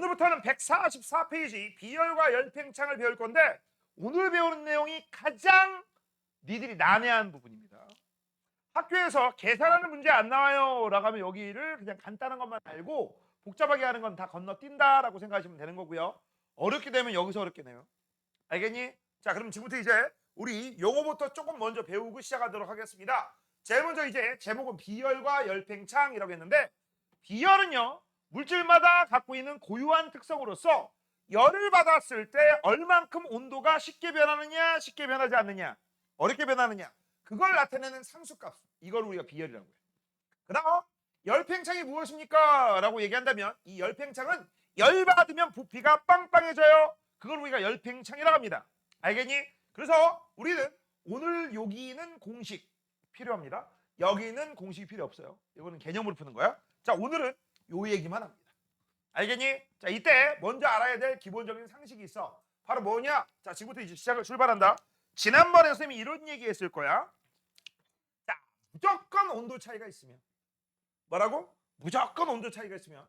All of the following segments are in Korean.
오늘부터는 144페이지 비열과 열팽창을 배울 건데 오늘 배우는 내용이 가장 니들이 난해한 부분입니다. 학교에서 계산하는 문제 안 나와요 라고 하면 여기를 그냥 간단한 것만 알고 복잡하게 하는 건 다 건너뛴다 라고 생각하시면 되는 거고요. 어렵게 되면 여기서 어렵게 내요. 알겠니? 자, 그럼 지금부터 이제 우리 용어부터 조금 먼저 배우고 시작하도록 하겠습니다. 제일 먼저 이제 제목은 비열과 열팽창이라고 했는데, 비열은요 물질마다 갖고 있는 고유한 특성으로서 열을 받았을 때 얼만큼 온도가 쉽게 변하느냐 쉽게 변하지 않느냐 어렵게 변하느냐 그걸 나타내는 상수값, 이걸 우리가 비열이라고 해요. 그 다음 열팽창이 무엇입니까? 라고 얘기한다면 이 열팽창은 열 받으면 부피가 빵빵해져요. 그걸 우리가 열팽창이라고 합니다. 알겠니? 그래서 우리는 오늘 여기는 공식 필요합니다. 여기는 공식이 필요 없어요. 이거는 개념으로 푸는 거야. 자, 오늘은 요 얘기만 합니다. 알겠니? 자, 이때 먼저 알아야 될 기본적인 상식이 있어. 바로 뭐냐? 자, 지금부터 이제 시작을 출발한다. 지난번에 선생님이 이런 얘기 했을 거야. 자, 무조건 온도 차이가 있으면 뭐라고? 무조건 온도 차이가 있으면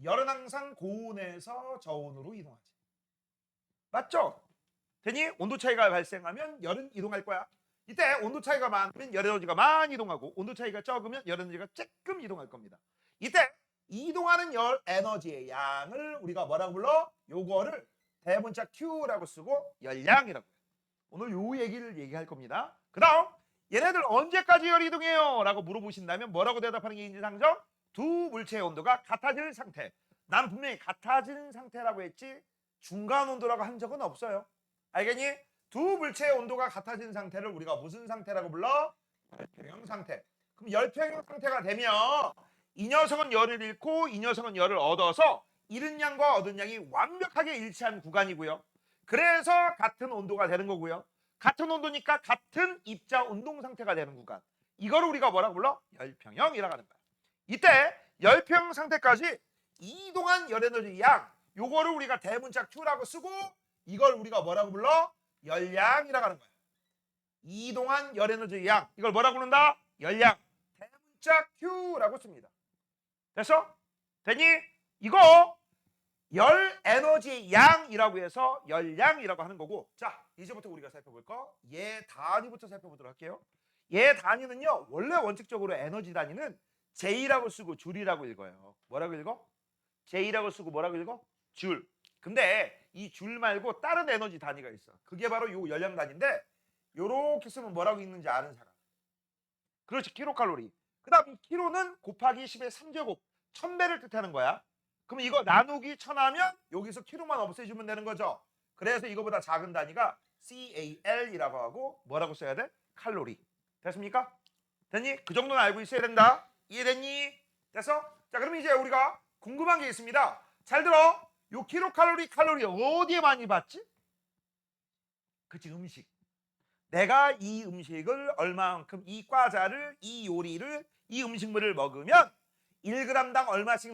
열은 항상 고온에서 저온으로 이동하지. 맞죠? 되니? 온도 차이가 발생하면 열은 이동할 거야. 이때 온도 차이가 많으면 열 에너지가 많이 이동하고 온도 차이가 적으면 열 에너지가 조금 이동할 겁니다. 이때 이동하는 열 에너지의 양을 우리가 뭐라고 불러? 요거를 대문자 Q라고 쓰고 열량이라고 해요. 오늘 요 얘기를 얘기할 겁니다. 그 다음 얘네들 언제까지 열 이동해요? 라고 물어보신다면 뭐라고 대답하는 게 인지상정? 두 물체의 온도가 같아질 상태. 난 분명히 같아진 상태라고 했지 중간 온도라고 한 적은 없어요. 알겠니? 두 물체의 온도가 같아진 상태를 우리가 무슨 상태라고 불러? 열평형 상태. 그럼 열평형 상태가 되면 이 녀석은 열을 잃고 이 녀석은 열을 얻어서 잃은 양과 얻은 양이 완벽하게 일치한 구간이고요. 그래서 같은 온도가 되는 거고요. 같은 온도니까 같은 입자 운동 상태가 되는 구간. 이걸 우리가 뭐라고 불러? 열평형이라고 하는 거야. 이때 열평형 상태까지 이동한 열에너지 양, 요거를 우리가 대문자 Q라고 쓰고 이걸 우리가 뭐라고 불러? 열량이라고 하는 거야. 이동한 열에너지 양, 이걸 뭐라고 부른다? 열량. 대문자 Q라고 씁니다. 됐어? 되니? 이거 열 에너지 양이라고 해서 열량이라고 하는 거고, 자, 이제부터 우리가 살펴볼 거 얘 단위부터 살펴보도록 할게요. 얘 단위는요 원래 원칙적으로 에너지 단위는 J라고 쓰고 줄이라고 읽어요. 뭐라고 읽어? J라고 쓰고 뭐라고 읽어? 줄. 근데 이 줄 말고 다른 에너지 단위가 있어. 그게 바로 요 열량 단위인데 요렇게 쓰면 뭐라고 읽는지 아는 사람? 그렇지, 킬로칼로리. 그 다음 이 킬로는 곱하기 10의 3제곱 1000배를 뜻하는 거야. 그럼 이거 나누기 1000 하면 여기서 킬로만 없애주면 되는 거죠. 그래서 이거보다 작은 단위가 CAL이라고 하고 뭐라고 써야 돼? 칼로리. 됐습니까? 됐니? 그 정도는 알고 있어야 된다. 이해됐니? 됐어? 자, 그럼 이제 우리가 궁금한 게 있습니다. 잘 들어. 요 킬로칼로리, 칼로리 어디에 많이 봤지? 그치, 음식. 내가 이 음식을 얼마만큼, 이 과자를, 이 요리를, 이 음식물을 먹으면 1g당 얼마씩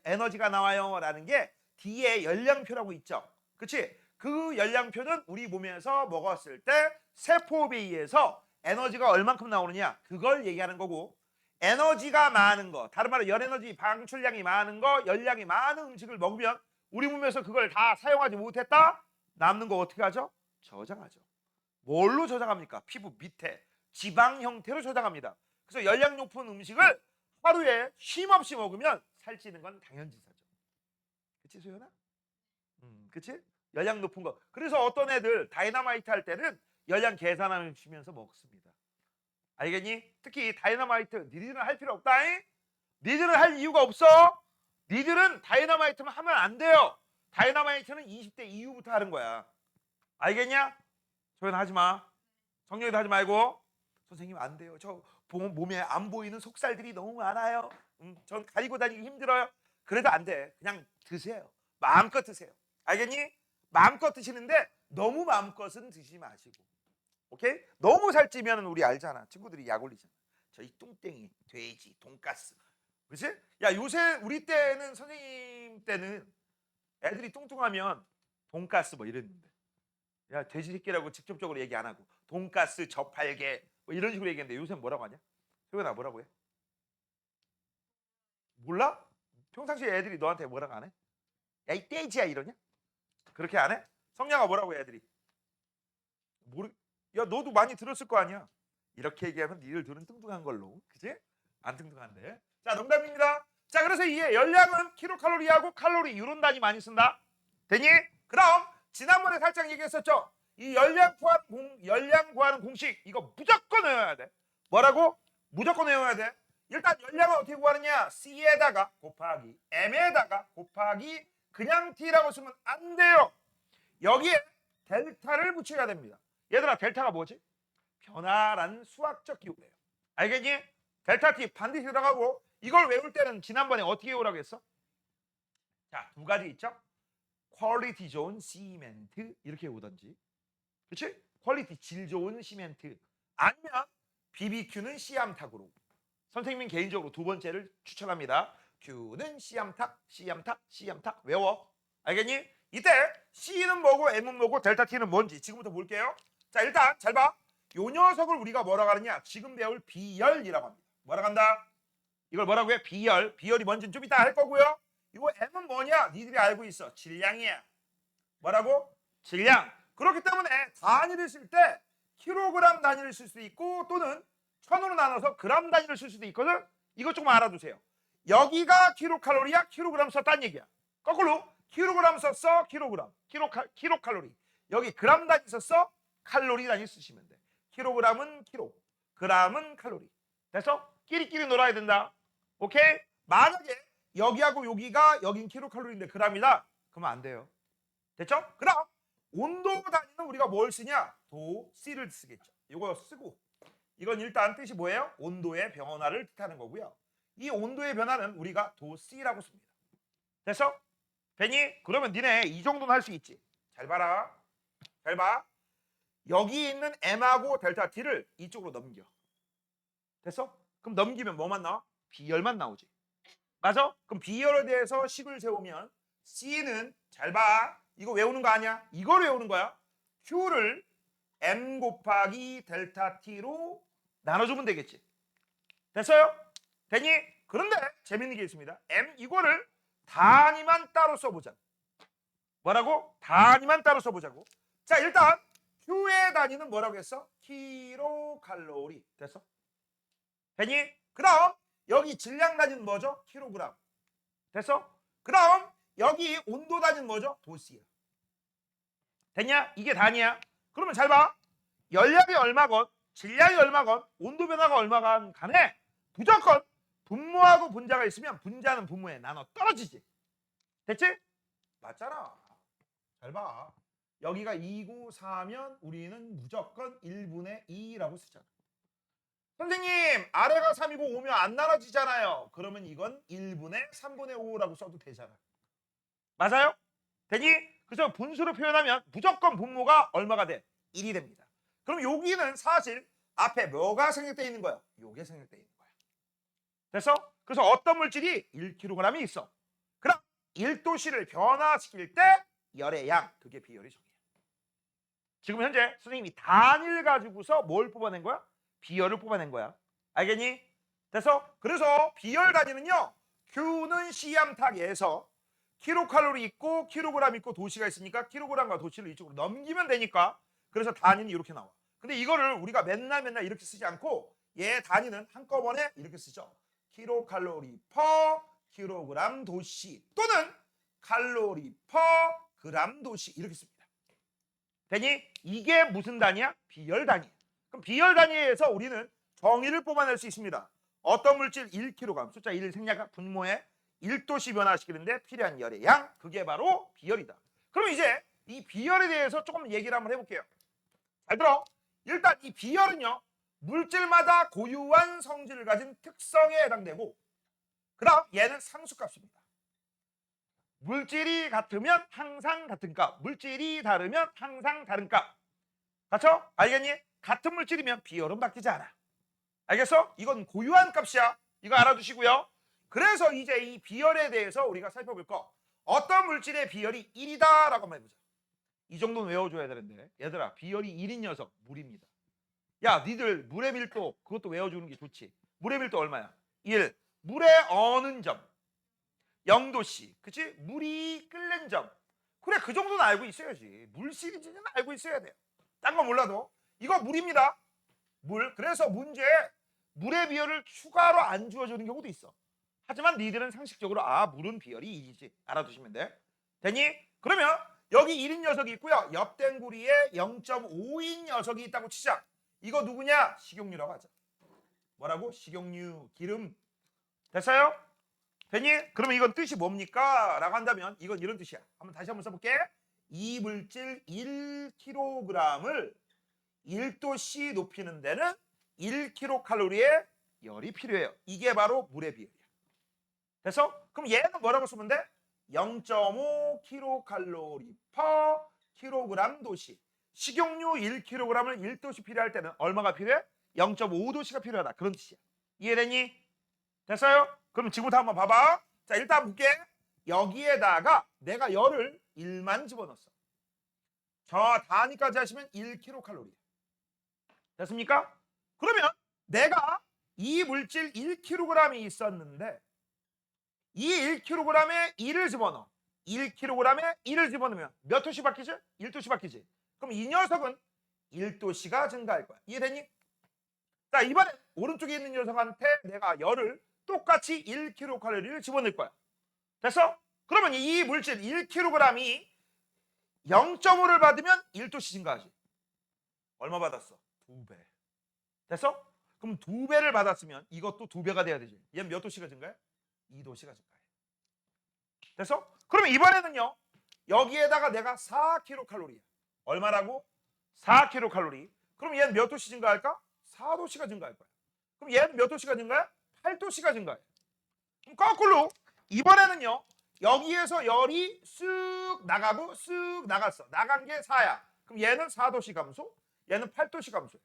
에너지가 나와요 라는 게 뒤에 열량표라고 있죠. 그치? 그 열량표는 우리 몸에서 먹었을 때 세포에 의해서 에너지가 얼만큼 나오느냐 그걸 얘기하는 거고, 에너지가 많은 거, 다른 말로 열에너지 방출량이 많은 거, 열량이 많은 음식을 먹으면 우리 몸에서 그걸 다 사용하지 못했다? 남는 거 어떻게 하죠? 저장하죠. 뭘로 저장합니까? 피부 밑에 지방 형태로 저장합니다. 그래서 열량 높은 음식을 하루에 쉼없이 먹으면 살찌는 건 당연지사죠. 그치, 소연아? 그치? 열량 높은 거. 그래서 어떤 애들 다이너마이트 할 때는 열량 계산하면서 먹습니다. 알겠니? 특히 다이너마이트 니들은 할 필요 없다잉? 니들은 할 이유가 없어. 니들은 다이너마이트만 하면 안 돼요. 다이너마이트는 20대 이후부터 하는 거야. 알겠냐? 소연아 하지 마. 정렬이도 하지 말고. 선생님 안 돼요. 저 몸에 안 보이는 속살들이 너무 많아요. 전 가리고 다니기 힘들어요. 그래도 안 돼. 그냥 드세요. 마음껏 드세요. 알겠니? 마음껏 드시는데 너무 마음껏은 드시지 마시고. 오케이? 너무 살찌면 우리 알잖아. 친구들이 약 올리잖아. 저희 뚱땡이, 돼지, 돈가스. 그치? 야, 요새 우리 때는, 선생님 때는 애들이 뚱뚱하면 돈가스 뭐 이랬는데, 야, 돼지 새끼라고 직접적으로 얘기 안 하고 돈가스, 저팔계 뭐 이런 식으로 얘기했는데 요새 뭐라고 하냐? 소연아 뭐라고 해? 몰라? 평상시에 애들이 너한테 뭐라고 안 해? 야, 이 떼지야 이러냐? 그렇게 안 해? 성량아 뭐라고 해 애들이? 야, 너도 많이 들었을 거 아니야. 이렇게 얘기하면 니들 둘은 뚱뚱한 걸로. 그지? 안 뚱뚱한데. 자, 농담입니다. 자, 그래서 이게 열량은 킬로칼로리하고 칼로리 이런 단위 많이 쓴다. 되니? 그럼 지난번에 살짝 얘기했었죠. 이 열량 구하는 공식 이거 무조건 외워야 돼. 뭐라고? 무조건 외워야 돼. 일단 열량을 어떻게 구하느냐? C에다가 곱하기 M에다가 곱하기 그냥 T라고 쓰면 안 돼요. 여기에 델타를 붙여야 됩니다. 얘들아, 델타가 뭐지? 변화라는 수학적 기호래요. 알겠니? 델타 T 반드시 들어가고 이걸 외울 때는 지난번에 어떻게 외우라고 했어? 자, 두 가지 있죠? 퀄리티 좋은 시멘트 이렇게 외우던지, 그렇지? 퀄리티 질 좋은 시멘트, 아니면 BBQ는 씨암탉으로. 선생님은 개인적으로 두 번째를 추천합니다. Q는 씨암탉, 씨암탉, 씨암탉 외워. 알겠니? 이때 C는 뭐고 M은 뭐고 델타 T는 뭔지 지금부터 볼게요. 자, 일단 잘 봐. 요 녀석을 우리가 뭐라고 하느냐? 지금 배울 비열이라고 합니다. 뭐라고 한다? 이걸 뭐라고 해? 비열. 비열이 뭔지는 좀 이따 할 거고요. 이거 M은 뭐냐? 니들이 알고 있어. 질량이야. 뭐라고? 질량. 그렇기 때문에 단위를 쓸 때 킬로그램 단위를 쓸 수도 있고 또는 천으로 나눠서 그램 단위를 쓸 수도 있거든. 이것 조금 알아두세요. 여기가 킬로칼로리야, 킬로그램 썼다는 얘기야. 거꾸로 킬로그램 썼어, 킬로그램, 킬로칼로리. 여기 그램 단위 썼어, 칼로리 단위 쓰시면 돼. 킬로그램은 킬로, 그램은 칼로리. 됐어? 끼리끼리 놀아야 된다. 오케이? 만약에 여기하고 여기가 여긴 킬로칼로리인데 그램이다. 그러면 안 돼요. 됐죠? 그럼 온도 단위는 우리가 뭘 쓰냐? 도, C를 쓰겠죠. 이거 쓰고 이건 일단 뜻이 뭐예요? 온도의 변화를 뜻하는 거고요. 이 온도의 변화는 우리가 도 C라고 씁니다. 됐어? 되니? 그러면 니네 이 정도는 할 수 있지. 잘 봐라. 잘 봐. 여기 있는 M하고 델타 T를 이쪽으로 넘겨. 됐어? 그럼 넘기면 뭐만 나와? 비열만 나오지. 맞아? 그럼 비열에 대해서 식을 세우면 C는 잘 봐. 이거 외우는 거 아니야? 이걸 외우는 거야. Q를 M 곱하기 델타 T로 나눠주면 되겠지. 됐어요? 되니? 그런데 재밌는 게 있습니다. M 이거를 단위만 따로 써보자. 뭐라고? 단위만 따로 써보자고. 자, 일단 Q의 단위는 뭐라고 했어? 킬로칼로리. 됐어? 되니? 그럼 여기 질량 단위는 뭐죠? 킬로그램. 됐어? 그럼 여기 온도 단위는 뭐죠? 도시야. 됐냐? 이게 단위야. 그러면 잘 봐. 열량이 얼마건, 질량이 얼마건, 온도 변화가 얼마건 간에 무조건 분모하고 분자가 있으면 분자는 분모에 나눠 떨어지지. 됐지? 맞잖아. 잘 봐. 여기가 2, 9, 4면 우리는 무조건 1분의 2라고 쓰잖아. 선생님, 아래가 3이고 5면 안 나눠지잖아요. 그러면 이건 1분의 3분의 5라고 써도 되잖아. 맞아요? 되니? 그래서 분수로 표현하면 무조건 분모가 얼마가 돼? 1이 됩니다. 그럼 여기는 사실 앞에 뭐가 생략되어 있는 거야? 요게 생략되어 있는 거야. 됐어? 그래서 어떤 물질이 1kg이 있어. 그럼 1도씨를 변화시킬 때 열의 양, 그게 비열이 정해요. 지금 현재 선생님이 단위를 가지고서 뭘 뽑아낸 거야? 비열을 뽑아낸 거야. 알겠니? 됐어? 그래서 비열 단위는요. Q는 씨암탉에서 킬로칼로리 있고 킬로그램 있고 도시가 있으니까 킬로그램과 도시를 이쪽으로 넘기면 되니까 그래서 단위는 이렇게 나와. 근데 이거를 우리가 맨날 이렇게 쓰지 않고 얘 단위는 한꺼번에 이렇게 쓰죠. 킬로칼로리 퍼 킬로그램 도시 또는 칼로리 퍼 그램 도시 이렇게 씁니다. 되니? 이게 무슨 단위야? 비열 단위. 그럼 비열 단위에서 우리는 정의를 뽑아낼 수 있습니다. 어떤 물질 1kg, 숫자 1을 생략한 분모에 1도씨 변화시키는데 필요한 열의 양, 그게 바로 비열이다. 그럼 이제 이 비열에 대해서 조금 얘기를 한번 해볼게요. 잘 들어. 일단 이 비열은요. 물질마다 고유한 성질을 가진 특성에 해당되고 그 다음 얘는 상수값입니다. 물질이 같으면 항상 같은 값, 물질이 다르면 항상 다른 값. 맞죠? 알겠니? 같은 물질이면 비열은 바뀌지 않아. 알겠어? 이건 고유한 값이야. 이거 알아두시고요. 그래서 이제 이 비열에 대해서 우리가 살펴볼 거. 어떤 물질의 비열이 1이다 라고 한번 해보자. 이 정도는 외워줘야 되는데 얘들아 비열이 1인 녀석 물입니다. 야 니들 물의 밀도 그것도 외워주는 게 좋지. 물의 밀도 얼마야? 1. 물의 어는 점. 0도씨. 그치? 물이 끓는 점. 그래, 그 정도는 알고 있어야지. 물 시리즈는 알고 있어야 돼요. 딴 거 몰라도. 이거 물입니다. 물. 그래서 문제에 물의 비열을 추가로 안 주어주는 경우도 있어. 하지만 니들은 상식적으로 물은 비열이 1이지. 알아두시면 돼. 되니? 그러면 여기 1인 녀석이 있고요. 옆 땡구리에 0.5인 녀석이 있다고 치자. 이거 누구냐? 식용유라고 하자. 뭐라고? 식용유, 기름. 됐어요? 되니? 그러면 이건 뜻이 뭡니까? 라고 한다면 이건 이런 뜻이야. 다시 한번 써볼게. 이 물질 1kg을 1도씨 높이는 데는 1kcal의 열이 필요해요. 이게 바로 물의 비율이야. 됐어? 그럼 얘는 뭐라고 쓰면 돼? 0.5kcal per kg 도시. 식용유 1kg을 1도씨 필요할 때는 얼마가 필요해? 0.5도씨가 필요하다. 그런 뜻이야. 이해되니? 됐어요? 그럼 지금부터 한번 봐봐. 자, 일단 볼게. 여기에다가 내가 열을 1만 집어넣었어. 저 단위까지 하시면 1kcal. 됐습니까? 그러면 내가 이 물질 1kg이 있었는데 이 1kg에 1을 집어넣어. 1kg에 1을 집어넣으면 몇 도씨 바뀌지? 1도씨 바뀌지. 그럼 이 녀석은 1도씨가 증가할 거야. 이해되니? 자, 이번엔 오른쪽에 있는 녀석한테 내가 열을 똑같이 1kcal를 집어넣을 거야. 됐어? 그러면 이 물질 1kg이 0.5를 받으면 1도씨 증가하지. 얼마 받았어? 2배. 됐어? 그럼 2배를 받았으면 이것도 2배가 돼야 되지. 얘는 몇 도씨가 증가해? 2도씨가 증가해. 됐어? 그러면 이번에는요. 여기에다가 내가 4kcal. 얼마라고? 4kcal. 그럼 얘는 몇 도씨 증가할까? 4도씨가 증가할 거야. 그럼 얘는 몇 도씨가 증가해? 8도씨가 증가해. 그럼 거꾸로 이번에는요. 여기에서 열이 쓱 나가고 쓱 나갔어. 나간 게 4야. 그럼 얘는 4도씨 감소, 얘는 8도씨 감소해.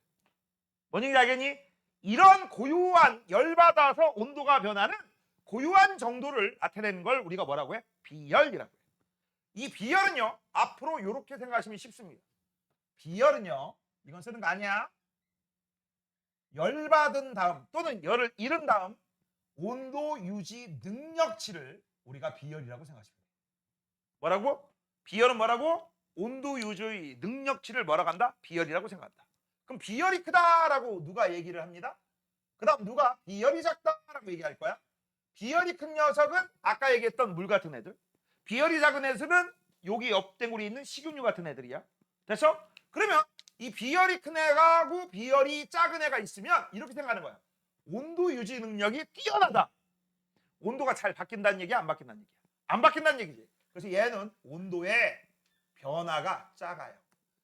뭔 얘기인지 알겠니? 이런 고유한 열받아서 온도가 변하는 고유한 정도를 나타내는 걸 우리가 뭐라고 해? 비열이라고 해. 이 비열은요. 앞으로 이렇게 생각하시면 쉽습니다. 비열은요. 이건 쓰는 거 아니야. 열받은 다음 또는 열을 잃은 다음 온도 유지 능력치를 우리가 비열이라고 생각하시면 돼요. 뭐라고? 비열은 뭐라고? 온도 유지 능력치를 뭐라고 한다? 비열이라고 생각한다. 그럼 비열이 크다라고 누가 얘기를 합니다? 그 다음 누가 비열이 작다라고 얘기할 거야? 비열이 큰 녀석은 아까 얘기했던 물 같은 애들. 비열이 작은 애들은 여기 옆땡구리 있는 식용유 같은 애들이야. 됐어? 그러면 이 비열이 큰 애하고 비열이 작은 애가 있으면 이렇게 생각하는 거야. 온도 유지 능력이 뛰어나다. 온도가 잘 바뀐다는 얘기야? 안 바뀐다는 얘기야? 안 바뀐다는 얘기지. 그래서 얘는 온도의 변화가 작아요.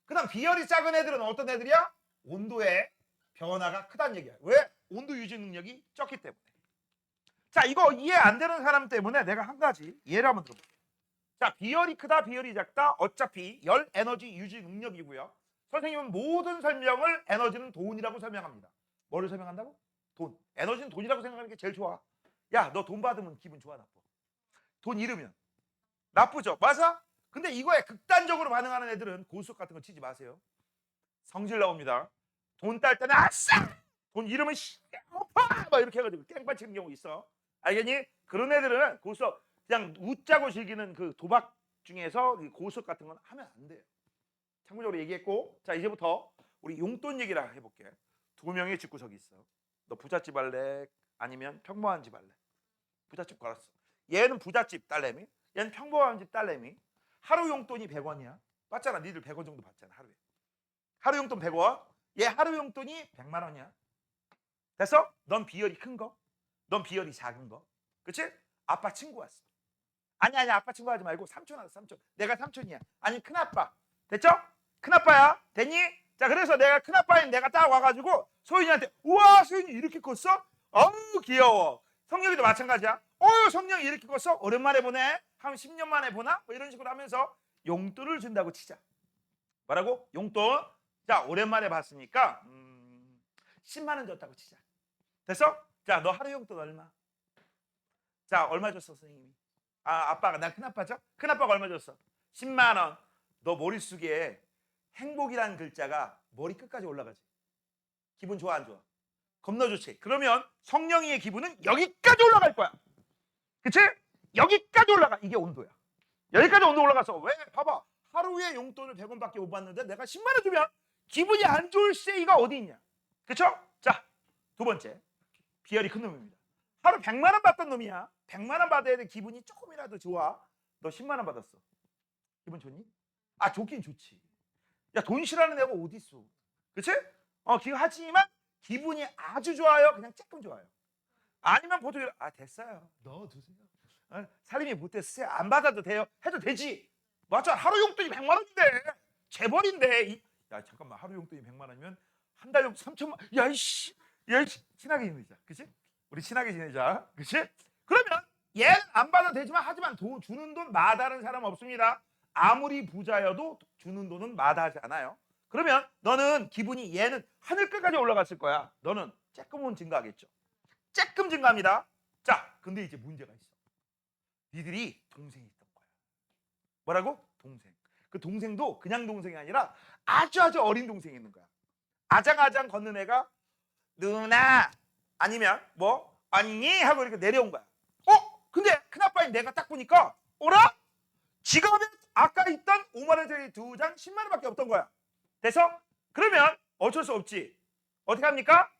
그 다음 비열이 작은 애들은 어떤 애들이야? 온도의 변화가 크다는 얘기야. 왜? 온도 유지 능력이 적기 때문에. 자, 이거 이해 안 되는 사람 때문에 내가 한 가지 예를 한번 들어볼게요. 자, 비열이 크다, 비열이 작다. 어차피 열 에너지 유지 능력이고요. 선생님은 모든 설명을 에너지는 돈이라고 설명합니다. 뭐를 설명한다고? 돈. 에너지는 돈이라고 생각하는 게 제일 좋아. 야, 너 돈 받으면 기분 좋아, 나빠? 돈 잃으면 나쁘죠. 맞아? 근데 이거에 극단적으로 반응하는 애들은 고수석 같은 거 치지 마세요. 성질 나옵니다. 돈 딸 때는 아싸! 돈 잃으면 오빠! 막 이렇게 해가지고 깽판 치는 경우 있어. 알겠니? 그런 애들은 고수석 그냥 웃자고 즐기는 그 도박 중에서 고수석 같은 건 하면 안 돼요. 참고적으로 얘기했고, 자, 이제부터 우리 용돈 얘기를 해볼게. 2명의 집구석이 있어. 너 부잣집 할래? 아니면 평범한 집 할래? 부잣집 걸었어. 얘는 부잣집 딸내미, 얘는 평범한 집 딸내미. 하루 용돈이 100원이야. 맞잖아. 니들 100원 정도 받잖아, 하루에. 하루 용돈 100원. 얘 하루 용돈이 100만 원이야. 됐어? 넌 비열이 큰 거, 넌 비열이 작은 거. 그치? 아빠 친구 왔어. 아니 아빠 친구 하지 말고 삼촌 왔어. 삼촌. 내가 삼촌이야. 아니 큰아빠. 됐죠? 큰아빠야. 됐니? 자, 그래서 내가 큰아빠인 내가 딱 와가지고 소윤이한테 우와 소윤이 이렇게 컸어? 어우 귀여워. 성령이도 마찬가지야. 어우 성령이 이렇게 컸어? 오랜만에 보네. 한 10년 만에 보나? 뭐 이런 식으로 하면서 용돈을 준다고 치자. 뭐라고? 용돈. 자, 오랜만에 봤으니까 10만 원 줬다고 치자. 됐어? 자, 너 하루 용돈 얼마? 자, 얼마 줬어 선생님이? 아빠가, 난 큰아빠죠? 큰아빠가 얼마 줬어? 10만 원. 너 머릿속에 행복이라는 글자가 머리 끝까지 올라가지. 기분 좋아 안 좋아? 겁나 좋지. 그러면 성령이의 기분은 여기까지 올라갈 거야. 그치? 여기까지 올라가. 이게 온도야. 여기까지 온도 올라가서 왜? 봐봐. 하루에 용돈을 100원밖에 못 받는데 내가 10만 원 주면 기분이 안 좋을 세이가 어디 있냐. 그쵸? 자, 두 번째. 비열이 큰 놈입니다. 하루 100만 원 받던 놈이야. 100만 원 받아야 돼. 기분이 조금이라도 좋아. 너 10만 원 받았어. 기분 좋니? 아, 좋긴 좋지. 야, 돈 싫어하는 애가 어디 있어? 그치? 하지만 기분이 아주 좋아요. 그냥 조금 좋아요. 아니면 보통 아, 됐어요. 넣어두세요. 살림이 못됐어요. 안 받아도 돼요. 해도 되지. 맞아. 하루 용돈이 100만 원인데. 재벌인데. 야, 잠깐만. 하루 용돈이 100만 원이면 한 달 용돈 3천만. 야, 이씨. 야, 이씨. 친하게 지내자. 그치? 우리 친하게 지내자. 그치? 그러면 얘는 안 받아도 되지만 하지만 주는 돈 마다하는 사람 없습니다. 아무리 부자여도 주는 돈은 마다하지 않아요. 그러면 너는 기분이 얘는 하늘끝까지 올라갔을 거야. 너는 조금은 증가하겠죠. 조금 증가합니다. 자, 근데 이제 문제가 있어. 니들이 동생이 있던 거야. 뭐라고? 동생. 그 동생도 그냥 동생이 아니라 아주 어린 동생이 있는 거야. 아장아장 걷는 애가 누나 아니면 뭐 아니니 하고 이렇게 내려온 거야. 근데 큰아빠인 내가 딱 보니까 어라? 지갑에 아까 있던 5만 원짜리 2장 10만 원밖에 없던 거야. 돼서 그러면 어쩔 수 없지. 어떻게 합니까?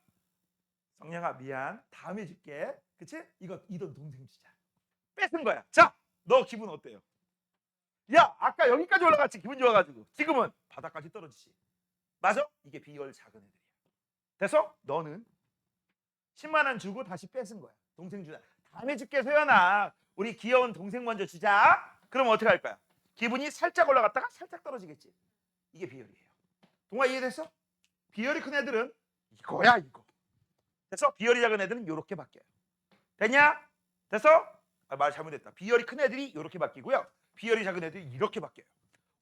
성냥아 미안. 다음에 줄게. 그치? 이거 이돈 동생 주자. 뺏은 거야. 자, 너 기분 어때요? 야, 아까 여기까지 올라갔지. 기분 좋아가지고. 지금은 바닥까지 떨어지지. 맞아? 이게 비열 작은 애들이야. 돼서 너는 10만 원 주고 다시 뺏은 거야. 동생 주자. 다음에 줄게 소연아. 우리 귀여운 동생 먼저 주자. 그럼 어떻게 할 거야? 기분이 살짝 올라갔다가 살짝 떨어지겠지. 이게 비열이에요. 동아 이해됐어? 비열이 큰 애들은 이거야 이거. 그래서 비열이 작은 애들은 이렇게 바뀌어요. 됐냐? 됐어? 말 잘못했다. 비열이 큰 애들이 이렇게 바뀌고요. 비열이 작은 애들이 이렇게 바뀌어요.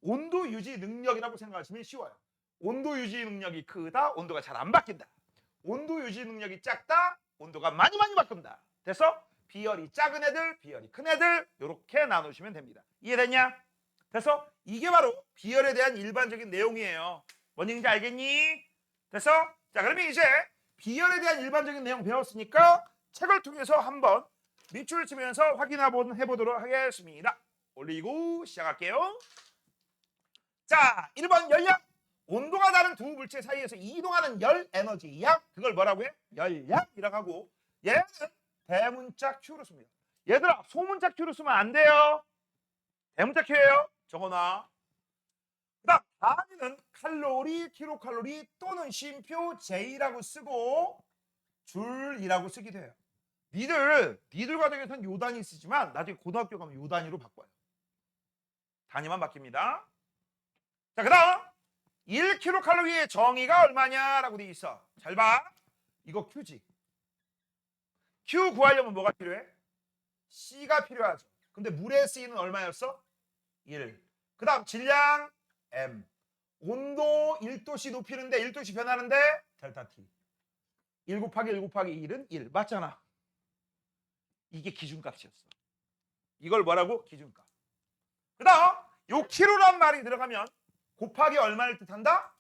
온도 유지 능력이라고 생각하시면 쉬워요. 온도 유지 능력이 크다. 온도가 잘 안 바뀐다. 온도 유지 능력이 작다. 온도가 많이 바뀐다. 됐어? 비열이 작은 애들, 비열이 큰 애들 이렇게 나누시면 됩니다. 이해됐냐? 됐어? 이게 바로 비열에 대한 일반적인 내용이에요. 뭔 얘기인지 알겠니? 됐어? 자, 그러면 이제 비열에 대한 일반적인 내용 배웠으니까 책을 통해서 한번 밑줄 치면서 확인해보도록 하겠습니다. 올리고 시작할게요. 자, 1번 열량. 온도가 다른 두 물체 사이에서 이동하는 열 에너지 양. 그걸 뭐라고 해? 열량이라고 하고 얘는 대문자 Q로 씁니다. 얘들아, 소문자 Q로 쓰면 안 돼요. 대문자 Q예요. 적어놔. 그 다음 단위는 칼로리, 킬로칼로리 또는 쉼표 J라고 쓰고 줄이라고 쓰기도 해요. 니들 과정에서는 요 단위 쓰지만 나중에 고등학교 가면 요 단위로 바꿔요. 단위만 바뀝니다. 자, 그 다음 1kcal의 정의가 얼마냐라고 돼 있어. 잘 봐. 이거 Q지. Q 구하려면 뭐가 필요해? C가 필요하죠. 근데 물의 C는 얼마였어? 1. 그 다음 질량 M. 온도 1도씨 높이는데 1도씨 변하는데 델타 T. 1 곱하기 1 곱하기 1은 1. 맞잖아. 이게 기준값이었어. 이걸 뭐라고? 기준값. 그 다음 요 킬로란 말이 들어가면 곱하기 얼마를 뜻한다?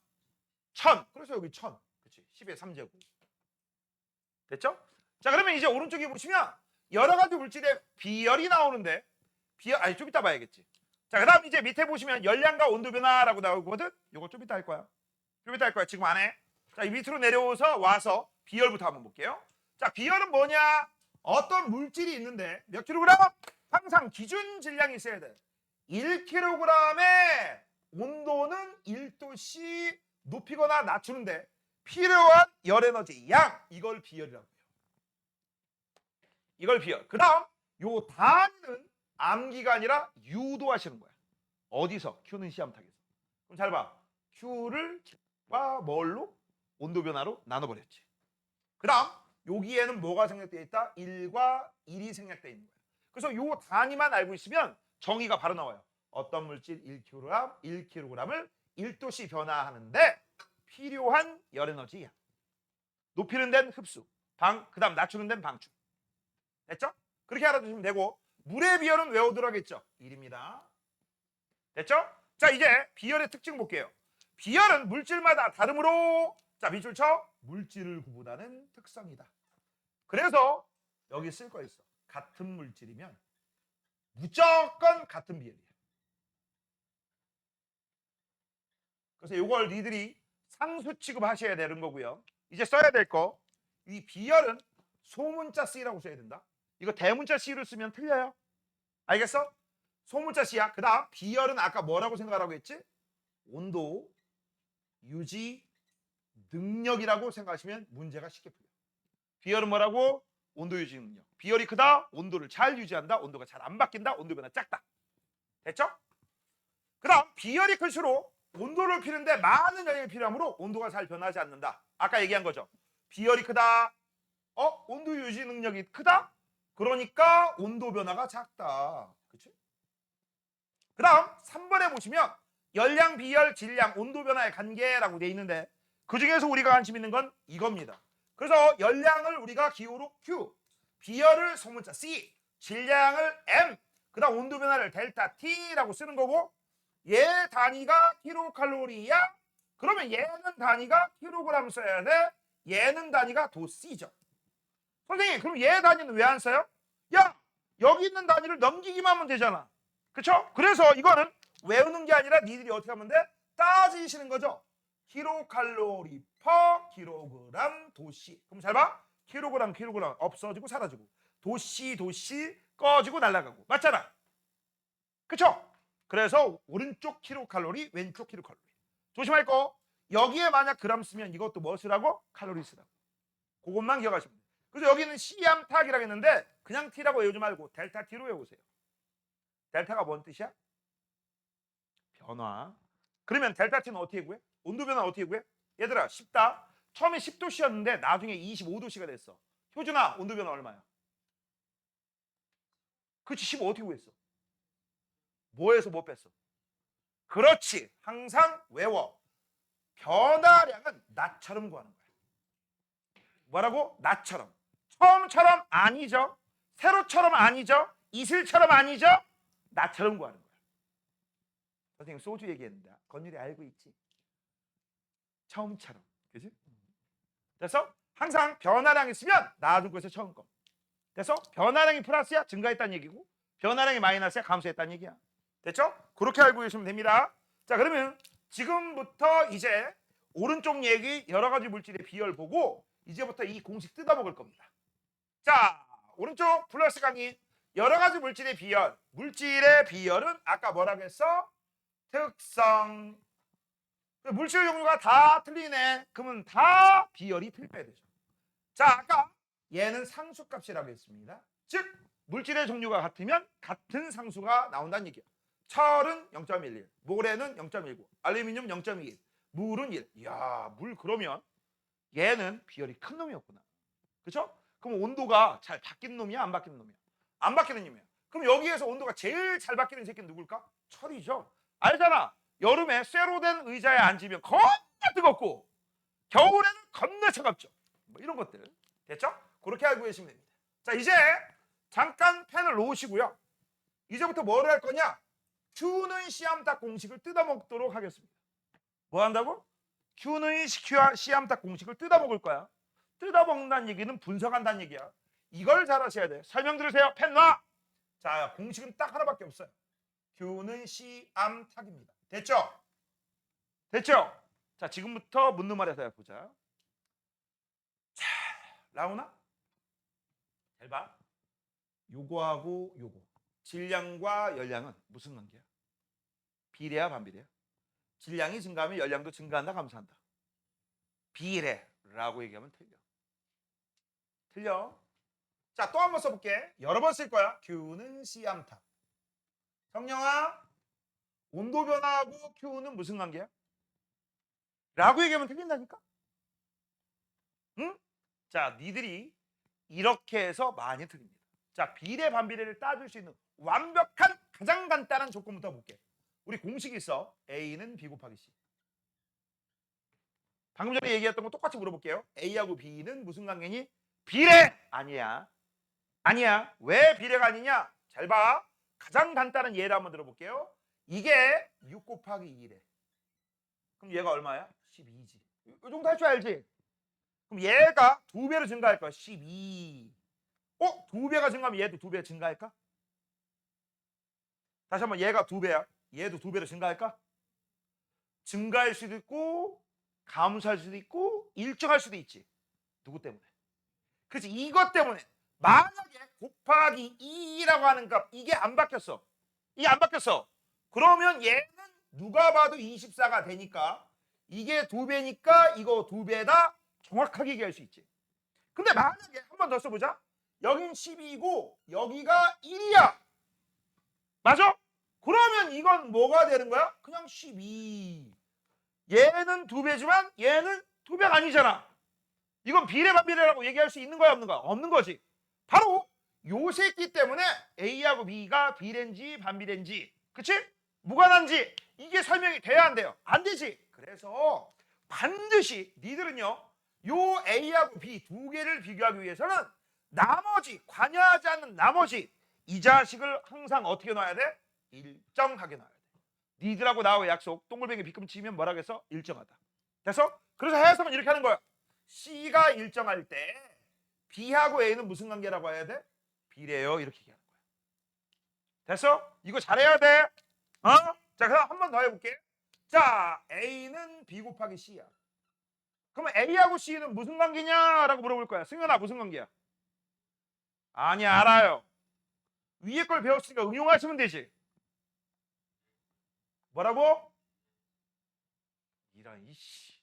1000. 그래서 여기 1000. 그치? 10의 3제곱. 됐죠? 자, 그러면 이제 오른쪽에 보시면 여러 가지 물질의 비열이 나오는데 좀 이따 봐야겠지. 자, 그 다음 이제 밑에 보시면 열량과 온도 변화라고 나오거든. 요거 좀 이따 할 거야. 좀 이따 할 거야. 지금 안 해. 자, 이 밑으로 내려와서 와서 비열부터 한번 볼게요. 자, 비열은 뭐냐? 어떤 물질이 있는데 몇 킬로그램? 항상 기준 질량이 있어야 돼. 1kg의 온도는 1도씨 높이거나 낮추는데 필요한 열 에너지 양, 이걸 비열이라고 해요. 이걸 비열. 그 다음 요 단위는 암기가 아니라 유도하시는 거야. 어디서? Q는 시험탁에서. 그럼 잘 봐. Q를 뭘로? 온도 변화로 나눠버렸지. 그 다음 여기에는 뭐가 생략되어 있다? 1과 1이 생략되어 있는 거야. 그래서 요 단위만 알고 있으면 정의가 바로 나와요. 어떤 물질 1kg, 1kg을 1도씨 변화하는데 필요한 열 에너지야. 높이는 데는 흡수, 그 다음 낮추는 데는 방출. 됐죠? 그렇게 알아두시면 되고 물의 비열은 외우도록 하겠죠? 1입니다. 됐죠? 자, 이제 비열의 특징 볼게요. 비열은 물질마다 다르므로 자, 밑줄 쳐. 물질을 구분하는 특성이다. 그래서 여기 쓸 거 있어. 같은 물질이면 무조건 같은 비율이야. 그래서 이걸 니들이 상수 취급하셔야 되는 거고요. 이제 써야 될 거, 이 비열은 소문자 C라고 써야 된다. 이거 대문자 C로 쓰면 틀려요. 알겠어? 소문자 C야. 그 다음 비열은 아까 뭐라고 생각하라고 했지? 온도 유지 능력이라고 생각하시면 문제가 쉽게 풀려. 비열은 뭐라고? 온도 유지 능력. 비열이 크다, 온도를 잘 유지한다, 온도가 잘 안 바뀐다, 온도 변화 작다. 됐죠? 그 다음 비열이 클수록 온도를 피는데 많은 영향이 필요하므로 온도가 잘 변하지 않는다. 아까 얘기한 거죠. 비열이 크다, 온도 유지 능력이 크다, 그러니까 온도 변화가 작다. 그치? 그 다음 3번에 보시면 열량, 비열, 질량, 온도 변화의 관계라고 돼 있는데 그 중에서 우리가 관심 있는 건 이겁니다. 그래서 열량을 우리가 기호로 Q, 비열을 소문자 C, 질량을 M, 그 다음 온도 변화를 델타 T라고 쓰는 거고, 얘 단위가 킬로칼로리야? 그러면 얘는 단위가 킬로그램 써야 돼. 얘는 단위가 도씨죠. 선생님, 그럼 얘 단위는 왜 안 써요? 야, 여기 있는 단위를 넘기기만 하면 되잖아. 그쵸? 그래서 이거는 외우는 게 아니라 니들이 어떻게 하면 돼? 따지시는 거죠. 킬로칼로리 퍼 킬로그램 도씨. 그럼 잘 봐. 킬로그램 없어지고 사라지고, 도씨 꺼지고 날아가고. 맞잖아. 그쵸? 그래서 오른쪽 킬로칼로리, 왼쪽 킬로칼로리. 조심할 거. 여기에 만약 그램 쓰면 이것도 뭐 쓰라고? 칼로리 쓰라고. 그것만 기억하시면 돼요. 그래서 여기는 C암탁이라고 했는데 그냥 T라고 외우지 말고 델타 T로 외우세요. 델타가 뭔 뜻이야? 변화. 그러면 델타 T는 어떻게 구해? 온도 변화 어떻게 구해? 얘들아 쉽다. 처음에 10도씨였는데 나중에 25도씨가 됐어. 효준아, 온도 변화 얼마야? 그렇지, 15 어떻게 구했어? 뭐에서 뭐 뺐어? 그렇지. 항상 외워. 변화량은 나처럼 구하는 거야. 뭐라고? 나처럼. 처음처럼 아니죠. 새로처럼 아니죠. 이슬처럼 아니죠. 나처럼 구하는 거야. 선생님 소주 얘기했는데 건율이 알고 있지? 처음처럼. 그지? 그래서 항상 변화량 있으면 나중 거에서 처음 거. 그래서 변화량이 플러스야 증가했다는 얘기고, 변화량이 마이너스야 감소했다는 얘기야. 됐죠? 그렇게 알고 계시면 됩니다. 자, 그러면 지금부터 이제 오른쪽 얘기 여러 가지 물질의 비열 보고 이제부터 이 공식 뜯어먹을 겁니다. 자, 오른쪽 플러스 강의 여러 가지 물질의 비열. 물질의 비열은 아까 뭐라고 했어? 특성. 물질 종류가 다 틀리네. 그러면 다 비열이 틀려야 되죠. 자, 아까 얘는 상수값이라고 했습니다. 즉 물질의 종류가 같으면 같은 상수가 나온다는 얘기야. 철은 0.11, 모래는 0.19, 알루미늄 0.21, 물은 1. 이야, 물 그러면 얘는 비열이 큰 놈이었구나. 그렇죠? 그럼 온도가 잘 바뀌는 놈이야, 안 바뀌는 놈이야? 안 바뀌는 놈이야. 그럼 여기에서 온도가 제일 잘 바뀌는 새끼는 누굴까? 철이죠. 알잖아. 여름에 쇠로 된 의자에 앉으면 겁나 뜨겁고 겨울에는 겁나 차갑죠. 뭐 이런 것들. 됐죠? 그렇게 알고 계시면 됩니다. 자, 이제 잠깐 펜을 놓으시고요. 이제부터 뭐를 할 거냐? Q는 C암탁 공식을 뜯어먹도록 하겠습니다. 뭐 한다고? Q는 C암탁 공식을 뜯어먹을 거야. 뜯어먹는다는 얘기는 분석한다는 얘기야. 이걸 잘 하셔야 돼. 설명 들으세요. 펜 놔. 자, 공식은 딱 하나밖에 없어요. Q는 C암탁입니다. 됐죠? 됐죠? 자, 지금부터 묻는 말에서 해보자. 자, 나오나? 잘 봐. 요거하고 요거. 질량과 열량은 무슨 관계야? 비례야, 반비례야? 질량이 증가하면 열량도 증가한다, 감소한다? 비례라고 얘기하면 틀려. 틀려. 자, 또 한 번 써볼게. 여러 번 쓸 거야. Q는 C암탁. 성령아, 온도 변화하고 Q는 무슨 관계야? 라고 얘기하면 틀린다니까? 응? 자, 니들이 이렇게 해서 많이 틀립니다. 자, 비례 반비례를 따질 수 있는 완벽한 가장 간단한 조건부터 볼게. 우리 공식이 있어. A는 B 곱하기 C. 방금 전에 얘기했던 거 똑같이 물어볼게요. A하고 B는 무슨 관계니? 비례! 아니야. 아니야. 왜 비례가 아니냐? 잘 봐. 가장 간단한 예를 한번 들어볼게요. 이게 6 곱하기 2래. 그럼 얘가 얼마야? 12지. 이 정도 할 줄 알지? 그럼 얘가 2배로 증가할 거야. 12. 2배가 증가하면 얘도 2배 증가할까? 다시 한번 얘가 2배야. 얘도 2배로 증가할까? 증가할 수도 있고 감소할 수도 있고 일정할 수도 있지. 누구 때문에? 그렇지. 이것 때문에 만약에 곱하기 2라고 하는 값 이게 안 바뀌었어. 이게 안 바뀌었어. 그러면 얘는 누가 봐도 24가 되니까 이게 2배니까 이거 2배다. 정확하게 얘기할 수 있지. 근데 만약에 한 번 더 써보자. 여긴 12이고 여기가 1이야. 맞아? 그러면 이건 뭐가 되는 거야? 그냥 12. 얘는 2배지만 얘는 2배가 아니잖아. 이건 비례반비례라고 얘기할 수 있는 거야 없는 거야? 없는 거지. 바로 요 새끼 때문에 A하고 B가 비례인지 반비례인지 그치? 무관한지 이게 설명이 돼야 안 돼요? 안 되지. 그래서 반드시 니들은요 요 A하고 B 2개를 비교하기 위해서는 나머지 관여하지 않는 나머지 이 자식을 항상 어떻게 놔야 돼? 일정하게 놔야 돼. 니들하고 나와의 약속 동글뱅이 빗금 치면 뭐라고 해서? 일정하다. 됐어? 그래서 해석은 이렇게 하는 거야. C가 일정할 때 B하고 A는 무슨 관계라고 해야 돼? 비례요. 이렇게 얘기하는 거야. 됐어? 이거 잘해야 돼. 어? 자, 그럼 한 번 더 해볼게. 자, A는 B 곱하기 C야. 그러면 A하고 C는 무슨 관계냐라고 물어볼 거야. 승현아 무슨 관계야? 아니 알아요. 위에 걸 배웠으니까 응용하시면 되지. 뭐라고? 이런 이씨.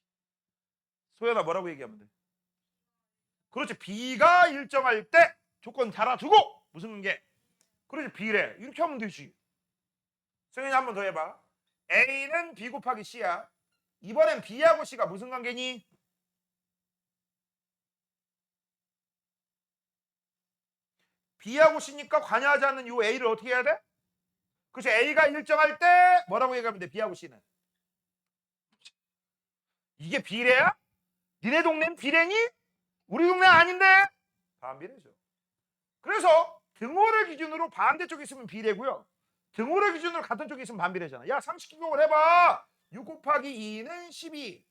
소연아 뭐라고 얘기하면 돼? 그렇지. B가 일정할 때 조건 달아주고 무슨 관계? 그렇지. 비례. 이렇게 하면 되지. 승현이 한 번 더 해봐. A는 B 곱하기 C야. 이번엔 B하고 C가 무슨 관계니? B하고 C니까 관여하지 않는 이 A를 어떻게 해야 돼? 그렇지. A가 일정할 때 뭐라고 얘기하면 돼? B하고 C는. 이게 비례야? 니네 동네는 비례니? 우리 동네 아닌데? 반비례죠. 그래서 등호를 기준으로 반대쪽에 있으면 비례고요. 등호를 기준으로 같은 쪽에 있으면 반비례잖아. 야 상식 기억을 해봐. 6 곱하기 2는 12.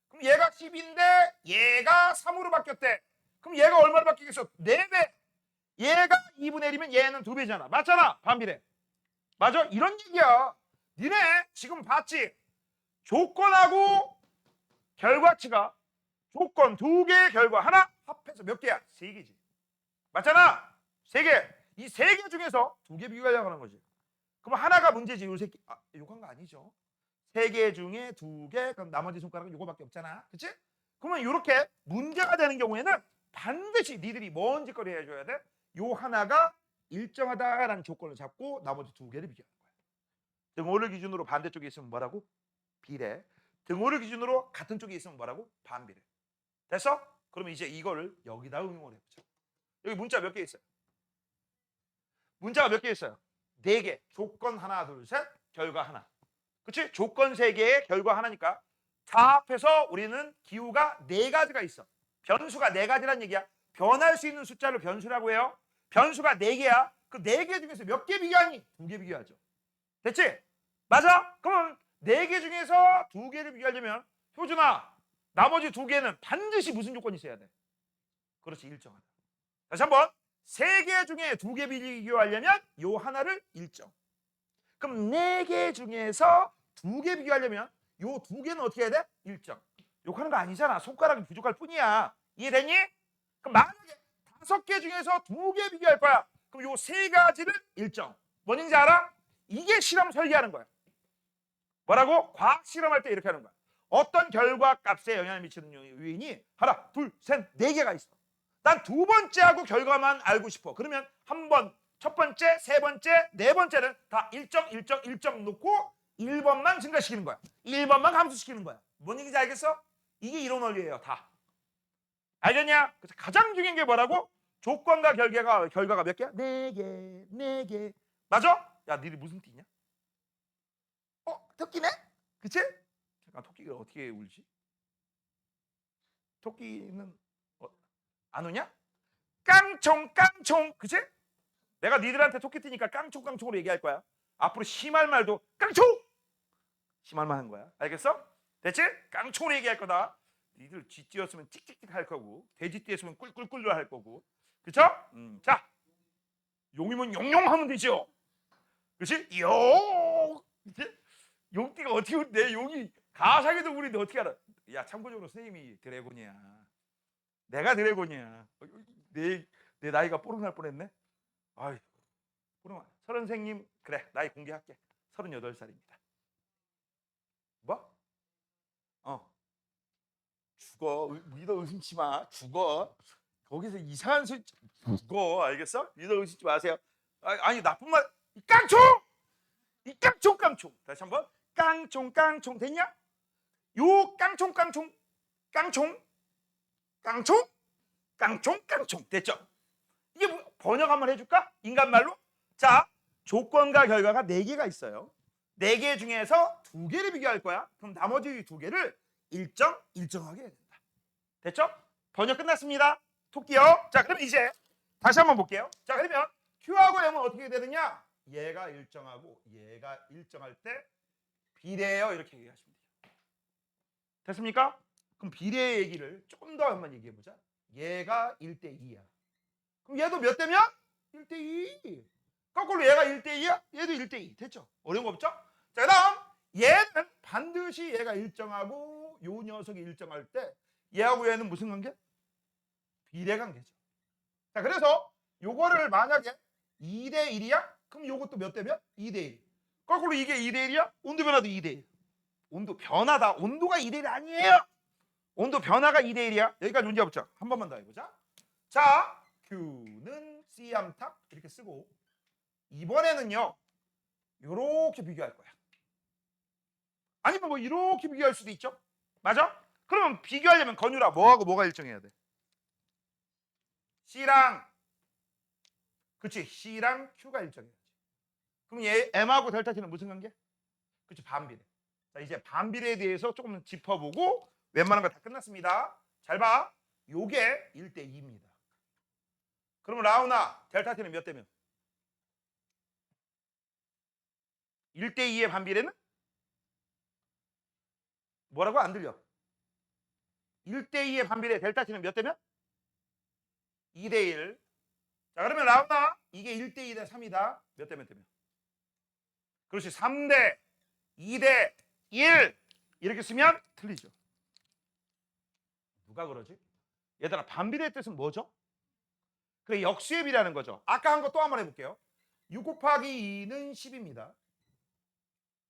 그럼 얘가 10인데 얘가 3으로 바뀌었대. 그럼 얘가 얼마로 바뀌겠어? 4배. 얘가 2분의 1이면 얘는 2배잖아. 맞잖아. 반비례. 맞아? 이런 얘기야. 니네 지금 봤지? 조건하고 결과치가 조건 2개의 결과 하나 합해서 몇 개야? 3개지. 맞잖아. 3개. 이 3개 중에서 2개 비교하려고 하는 거지. 그럼 하나가 문제지. 요 새끼. 아, 요건 거 아니죠. 3개 중에 2개. 그럼 나머지 손가락은 요거밖에 없잖아. 그치? 그러면 이렇게 문제가 되는 경우에는 반드시 니들이 뭔 짓거리 해줘야 돼? 요 하나가 일정하다라는 조건을 잡고 나머지 2개를 비교하는 거야. 등호를 기준으로 반대쪽에 있으면 뭐라고? 비례. 등호를 기준으로 같은 쪽에 있으면 뭐라고? 반비례. 됐어? 그러면 이제 이거를 여기다 응용을 해보자. 여기 문자 몇 개 있어요? 문자가 몇 개 있어요? 4개. 조건 하나, 둘, 셋, 결과 하나. 그치? 조건 3개에 결과 하나니까 다 합해서 우리는 기호가 4가지가 있어. 변수가 4가지란 얘기야. 변할 수 있는 숫자를 변수라고 해요. 변수가 4개야. 그 4개 중에서 몇 개 비교하니? 2개 비교하죠. 됐지? 맞아? 그럼 4개 중에서 2개를 비교하려면 효준아 나머지 2개는 반드시 무슨 조건이 있어야 돼? 그렇지. 일정하다. 다시 한번 3개 중에 2개 비교하려면 요 하나를 일정. 그럼 4개 중에서 2개 비교하려면 요 2개는 어떻게 해야 돼? 일정. 욕하는 거 아니잖아. 손가락이 부족할 뿐이야. 이해되니? 그럼 만약에 5개 중에서 2개 비교할 거야. 그럼 요 3가지를 일정. 뭔지 알아? 이게 실험 설계하는 거야. 뭐라고? 과학 실험할 때 이렇게 하는 거야. 어떤 결과 값에 영향을 미치는 요인이 하나, 둘, 셋, 4개가 있어. 난 2번째하고 결과만 알고 싶어. 그러면 한 번, 첫 번째, 세 번째, 네 번째는 다 일정 놓고 1번만 증가시키는 거야. 1번만 감소시키는 거야. 뭔 얘기인지 알겠어? 이게 이론 원리예요. 다. 알겠냐? 그래서 가장 중요한 게 뭐라고? 조건과 결과가 몇 개야? 4개, 4개. 맞아? 야, 니들 무슨 띠냐? 토끼네? 그치? 잠깐, 토끼가 어떻게 울지? 토끼는 안 우냐? 깡총, 그치? 내가 니들한테 토끼띠니까 깡총으로 얘기할 거야. 앞으로 심할 말도 깡총! 심할만 한 거야. 알겠어? 됐지? 깡총으로 얘기할 거다. 니들 쥐띠였으면 찍찍찍 할 거고 돼지띠였으면 꿀꿀꿀 할 거고. 그쵸? 자, 용이면 용용 하면 되죠. 그렇지? 용! 이제 용띠가 어떻게 내 용이 가상에도 우리인데 어떻게 알아? 야, 참고적으로 선생님이 드래곤이야. 내가 드래곤이야. 내 나이가 뽀록날 뻔했네. 아이, 뽀록. 서른 선생님, 그래, 나이 공개할게. 38살입니다. 뭐? 죽어. 믿어 의심치 마. 죽어. 거기서 이상한 소리 죽어. 알겠어? 믿어 의심치 마세요. 아니 나쁜 말. 이 깡총! 이 깡총. 다시 한번. 깡총 됐냐? 요 깡총 됐죠? 이게 번역 한번 해줄까? 인간말로. 자, 조건과 결과가 4개가 있어요. 4개 중에서 2개를 비교할 거야. 그럼 나머지 2개를 일정하게 해야 된다. 됐죠? 번역 끝났습니다. 토끼요. 자, 그럼 이제 다시 한번 볼게요. 자, 그러면 Q하고 M은 어떻게 되느냐? 얘가 일정하고 얘가 일정할 때 비례해요. 이렇게 얘기하시면 돼요. 됐습니까? 그럼 비례 얘기를 조금 더 한번 얘기해 보자. 얘가 1대2야. 그럼 얘도 몇 대면? 1대2. 거꾸로 얘가 1대2야? 얘도 1대2. 됐죠? 어려운 거 없죠? 자, 그다음 얘는 반드시 얘가 일정하고 요 녀석이 일정할 때 얘하고 얘는 무슨 관계? 비례 관계죠. 자, 그래서 요거를 만약에 2대1이야? 그럼 요것도 몇 대면? 2대1. 거꾸로 이게 2대1이야? 온도 변화도 2대1. 온도 변화다. 온도가 2대1이 아니에요. 온도 변화가 2대1이야. 여기까지 문제 없죠? 한 번만 더 해보자. 자, Q는 C암탑 이렇게 쓰고 이번에는요 요렇게 비교할 거야. 아니면 뭐 이렇게 비교할 수도 있죠. 맞아? 그러면 비교하려면 건유라 뭐하고 뭐가 일정해야 돼? C랑 그치 C랑 Q가 일정해야지. 그럼 얘 M하고 델타 T는 무슨 관계? 그치 반비례. 자, 이제 반비례에 대해서 조금 짚어보고 웬만한 거 다 끝났습니다. 잘 봐. 요게 1대2입니다. 그러면 라우나 델타 T는 몇 대면? 1대2의 반비례는? 뭐라고 안 들려? 1대2의 반비례 델타 T는 몇 대면? 2대1. 자, 그러면 라우나 이게 1대2 대 3이다. 몇 대면 되면? 그렇지. 3대 2대 1 이렇게 쓰면 틀리죠. 누가 그러지? 얘들아 반비례의 뜻은 뭐죠? 그래 역수의 비례하는 거죠. 아까 한 거 또 한번 해볼게요. 6 곱하기 2는 10입니다.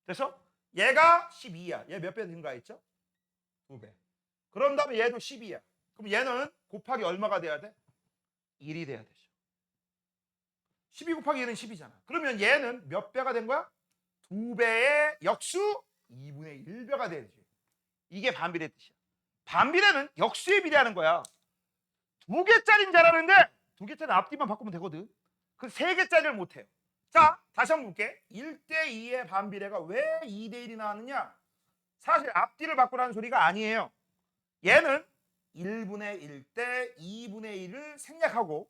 그래서 얘가 12야. 얘 몇 배 증가했죠? 2배. 그런 다음에 얘도 12야. 그럼 얘는 곱하기 얼마가 돼야 돼? 1이 돼야 되죠. 12 곱하기 1은 10이잖아. 그러면 얘는 몇 배가 된 거야? 2배의 역수 2분의 1배가 되지. 이게 반비례 뜻이야. 반비례는 역수에 비례하는 거야. 2개짜리는 잘하는데 2개짜리 앞뒤만 바꾸면 되거든. 그 3개짜리를 못해요. 자, 다시 한번 볼게. 1대2의 반비례가 왜 2대1이 나왔느냐? 사실 앞뒤를 바꾸라는 소리가 아니에요. 얘는 1분의 1 대 2분의 1을 생략하고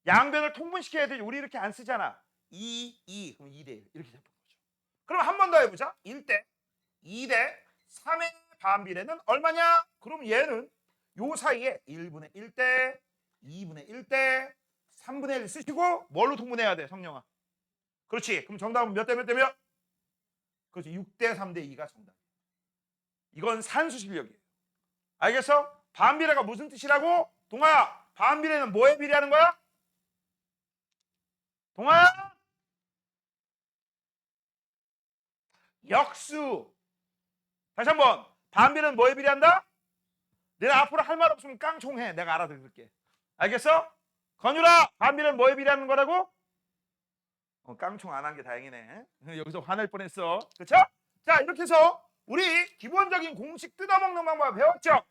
양변을 통분시켜야 되지. 우리 이렇게 안 쓰잖아. 2 그럼 2대1 이렇게 잡는 거죠. 그럼 한 번 더 해보자. 1대 2대 3의 반비례는 얼마냐? 그럼 얘는 요 사이에 1분의 1 대 2분의 1 대 3분의 1 쓰시고 뭘로 통분해야 돼? 성령아. 그렇지. 그럼 정답은 몇 대 몇 대면? 그렇지. 6대 3대 2가 정답. 이건 산수 실력이에요. 알겠어? 반비례가 무슨 뜻이라고? 동아야, 반비례는 뭐에 비례하는 거야? 동아야? 역수. 다시 한번. 반비례는 뭐에 비례한다? 내가 앞으로 할 말 없으면 깡총해. 내가 알아들을게. 알겠어? 건유라, 반비례는 뭐에 비례하는 거라고? 깡총 안 한 게 다행이네. 여기서 화낼 뻔했어. 그렇죠? 자, 이렇게 해서 우리 기본적인 공식 뜯어먹는 방법 배웠죠?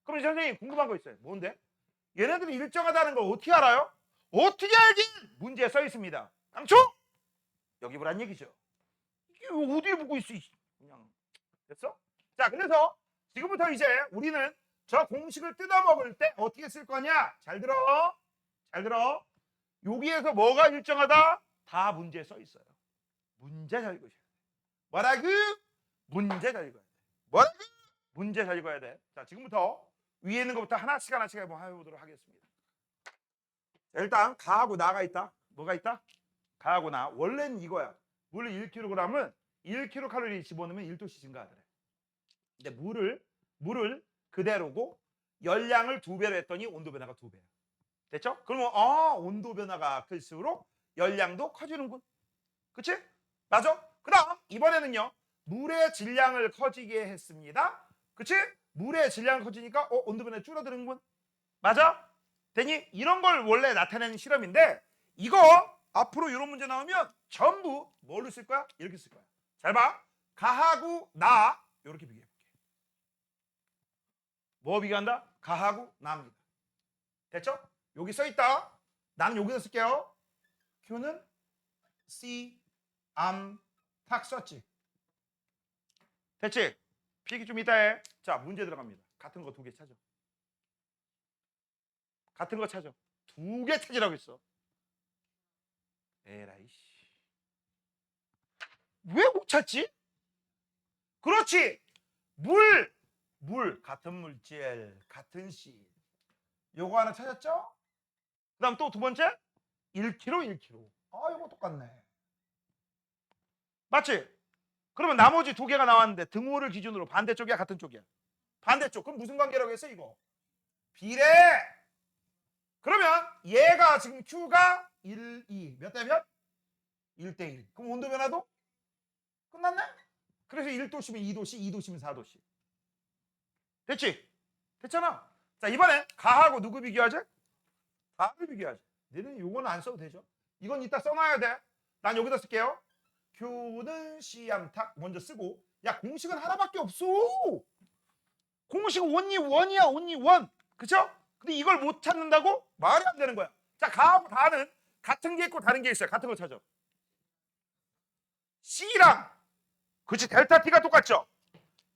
그럼 선생님 궁금한 거 있어요. 뭔데? 얘네들이 일정하다는 걸 어떻게 알아요? 어떻게 알긴 문제에 써 있습니다. 깡총? 여기 보란 얘기죠. 이게 어디에 보고 있어? 그냥 됐어? 자, 그래서 지금부터 이제 우리는 저 공식을 뜯어먹을 때 어떻게 쓸 거냐? 잘 들어. 잘 들어. 여기에서 뭐가 일정하다? 다 문제에 써 있어요. 문제 잘 읽으셔야 돼. 뭐라고? 문제 잘 읽어야 돼. 뭐라고? 문제 잘 읽어야 돼. 자, 지금부터 위에 있는 것부터 하나씩 해보도록 하겠습니다. 자, 일단 가하고 나가 있다. 뭐가 있다? 가하고 나 원래는 이거야. 물 1kg은 1kcal 집어넣으면 1도씨 증가하더래. 근데 물을 그대로고 열량을 2배로 했더니 온도 변화가 2배야. 됐죠? 그러면 온도 변화가 클수록 열량도 커지는군. 그치? 맞아? 그 다음 이번에는요. 물의 질량을 커지게 했습니다. 그치? 물의 질량이 커지니까 온도 변화가 줄어드는군. 맞아? 되니? 이런 걸 원래 나타내는 실험인데 이거 앞으로 이런 문제 나오면 전부 뭘로 쓸 거야? 이렇게 쓸 거야. 잘 봐. 가하고 나 이렇게 비교해 볼게. 뭐 비교한다? 가하고 나입니다. 됐죠? 여기 써 있다. 나는 여기서 쓸게요. Q는 C, 탁 썼지. 됐지? 필기 좀 이따 해. 자, 문제 들어갑니다. 같은 거 2개 찾아. 같은 거 찾아. 2개 찾으라고 했어. 에라이 씨. 왜 못 찾지? 그렇지. 물 같은 물질, 같은 씨. 요거 하나 찾았죠? 그다음 또 두 번째 1kg. 요거 똑같네. 맞지? 그러면 나머지 2개가 나왔는데 등호를 기준으로 반대쪽이야, 같은 쪽이야? 반대쪽. 그럼 무슨 관계라고 했어, 이거? 비례. 그러면 얘가 지금 Q가 1, 2. 몇 대 몇? 1대 1. 그럼 온도 변화도 끝났네? 그래서 1도씨면 2도씨, 2도씨면 4도씨. 됐지? 됐잖아. 자, 이번엔 가하고 누구 비교하지? 가를 비교하지. 너는 요거는 안 써도 되죠? 이건 이따 써놔야 돼. 난 여기다 쓸게요. Q는 C암탁 먼저 쓰고. 야, 공식은 하나밖에 없어. 공식은 원이야, 원. 그쵸? 근데 이걸 못 찾는다고? 말이 안 되는 거야. 자, 가하고 다는 같은 게 있고 다른 게 있어요. 같은 거 찾아. C랑 그치, 델타 T가 똑같죠?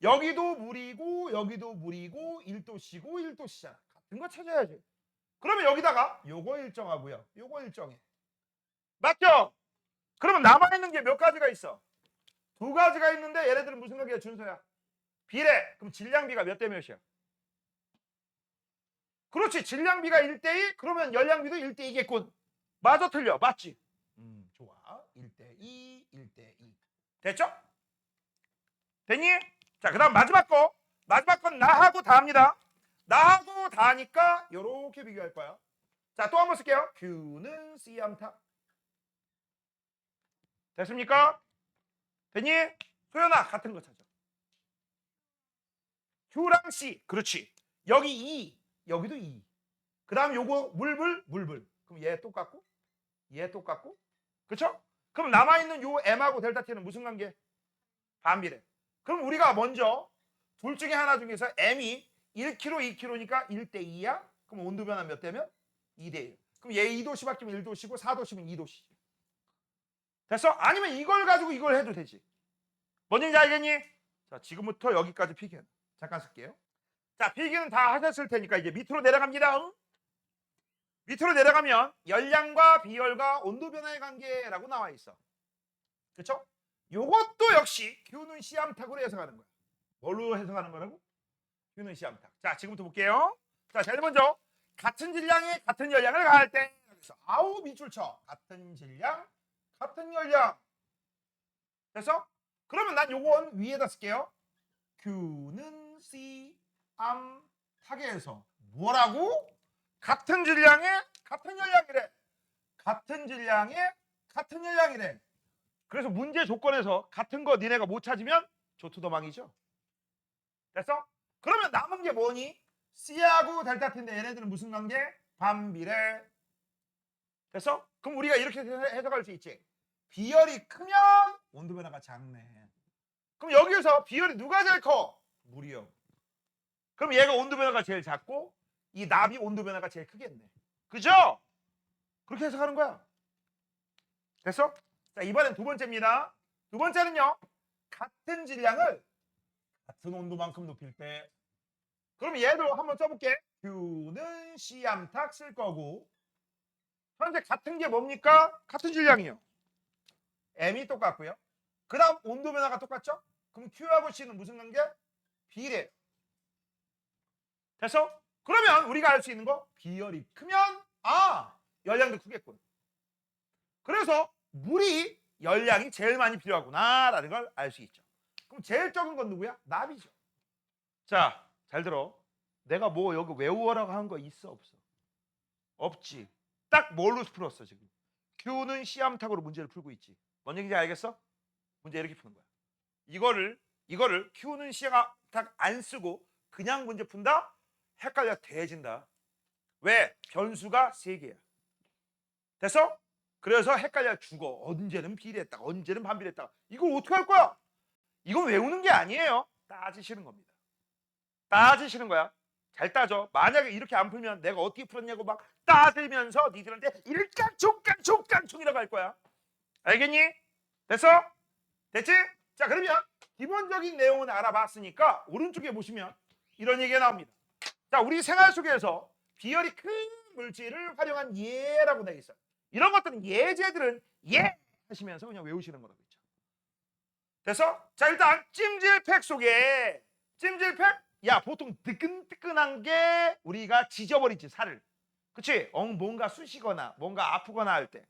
여기도 물이고 여기도 물이고 1도씨고 1도씨잖아. 같은 거 찾아야지. 그러면 여기다가 요거 일정하고요. 요거 일정해. 맞죠? 그러면 남아있는 게 몇 가지가 있어? 2가지가 있는데 얘네들은 무슨 관계야? 준서야. 비례. 그럼 질량비가 몇 대 몇이야? 그렇지. 질량비가 1대2 그러면 열량비도 1대2겠군. 맞아 틀려? 맞지? 좋아. 1대2 1대2 됐죠? 됐니? 자, 그 다음 마지막 거. 마지막 건 나하고 다입니다. 나하고 다니까 요렇게 비교할 거야. 자, 또 한번 쓸게요. Q는 C암탁. 됐습니까? 됐니? 소연아, 같은 거 찾아. Q랑 C. 그렇지. 여기 2. 여기도 2. 그 다음 요거 물불. 그럼 얘 똑같고 얘 똑같고. 그렇죠? 그럼 남아있는 요 M하고 델타 T는 무슨 관계? 반비례. 그럼 우리가 먼저 둘 중에 하나 중에서 M이 1kg, 2kg니까 1대2야? 그럼 온도 변화 몇 대면? 2대1. 그럼 얘 2도씨 바뀌면 1도씨고 4도씨면 2도씨. 됐어? 아니면 이걸 가지고 이걸 해도 되지. 뭔지 알겠니? 자, 지금부터 여기까지 필기해. 잠깐 쓸게요. 자, 필기는 다 하셨을 테니까 이제 밑으로 내려갑니다. 응? 밑으로 내려가면 열량과 비열과 온도 변화의 관계라고 나와 있어. 그렇죠? 요것도 역시 Q는 C암탁으로 해석하는 거야. 뭘로 해석하는 거라고? Q는 C암탁. 자, 지금부터 볼게요. 자, 제일 먼저 같은 질량에 같은 열량을 가할 때 여기서 아우 밑줄 쳐. 같은 질량, 같은 열량. 됐어? 그러면 난 요건 위에다 쓸게요. Q는 C암탁에 해서 뭐라고? 같은 질량에 같은 열량이래. 같은 질량에 같은 열량이래. 그래서 문제 조건에서 같은 거 니네가 못 찾으면 조투더망이죠. 됐어? 그러면 남은 게 뭐니? C하고 델타 T인데 얘네들은 무슨 관계? 반비례. 됐어? 그럼 우리가 이렇게 해석할 수 있지. 비열이 크면 온도 변화가 작네. 그럼 여기에서 비열이 누가 제일 커? 물이요. 그럼 얘가 온도 변화가 제일 작고 이 납이 온도 변화가 제일 크겠네. 그죠? 그렇게 해석하는 거야. 됐어? 자, 이번엔 두 번째입니다. 두 번째는요. 같은 질량을 같은 온도만큼 높일 때. 그럼 얘도 한번 써볼게. Q는 C암탁 쓸 거고 현재 같은 게 뭡니까? 같은 질량이요. M이 똑같고요. 그 다음 온도 변화가 똑같죠? 그럼 Q하고 C는 무슨 관계? 비례. 됐어? 그러면 우리가 알 수 있는 거 비열이 크면 열량도 크겠군. 그래서 물이 열량이 제일 많이 필요하구나라는 걸 알 수 있죠. 그럼 제일 적은 건 누구야? 나비죠. 자, 잘 들어. 내가 뭐 여기 외우라고 한 거 있어 없어? 없지. 딱 뭘로 풀었어 지금? Q는 씨암탉으로 문제를 풀고 있지. 뭔 얘기인지 알겠어? 문제 이렇게 푸는 거야. 이거를 Q는 씨암탉 안 쓰고 그냥 문제 푼다? 헷갈려 대진다. 왜? 변수가 3개야. 됐어? 그래서 헷갈려 죽어. 언제는 비례했다. 언제는 반비례했다. 이걸 어떻게 할 거야? 이건 외우는 게 아니에요. 따지시는 겁니다. 따지시는 거야. 잘 따져. 만약에 이렇게 안 풀면 내가 어떻게 풀었냐고 막 따지면서 니들한테 일깡총깡총깡총이라고 할 거야. 알겠니? 됐어? 됐지? 자, 그러면 기본적인 내용은 알아봤으니까 오른쪽에 보시면 이런 얘기가 나옵니다. 자, 우리 생활 속에서 비열이 큰 물질을 활용한 예라고 되어 있어요. 이런 것들은 예제들은 예 하시면서 그냥 외우시는 거라고 있죠. 됐어? 자, 일단 찜질팩 속에 찜질팩 야 보통 뜨끈뜨끈한 게 우리가 지져버리지 살을. 그치? 뭔가 쑤시거나 뭔가 아프거나 할 때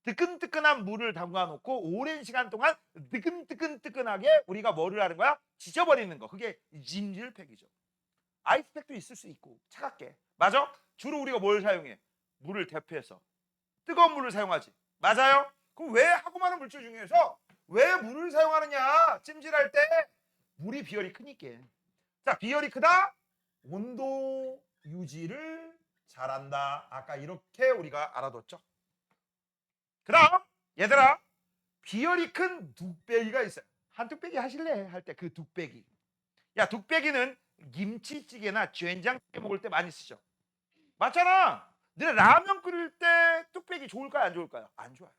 뜨끈뜨끈한 물을 담가 놓고 오랜 시간 동안 뜨끈뜨끈뜨끈하게 우리가 뭐를 하는 거야? 지져버리는 거. 그게 찜질팩이죠. 아이스팩도 있을 수 있고 차갑게. 맞아? 주로 우리가 뭘 사용해? 물을 대표해서 뜨거운 물을 사용하지. 맞아요? 그럼 왜 하고 많은 물질 중에서 왜 물을 사용하느냐? 찜질할 때 물이 비열이 크니까. 자, 비열이 크다. 온도 유지를 잘한다. 아까 이렇게 우리가 알아뒀죠. 그 다음 얘들아 비열이 큰 뚝배기가 있어요. 한 뚝배기 하실래? 할 때 그 뚝배기. 야, 뚝배기는 김치찌개나 된장찌개 먹을 때 많이 쓰죠. 맞잖아. 너네 라면 끓일 때 뚝배기 좋을까요? 안 좋을까요? 안 좋아요.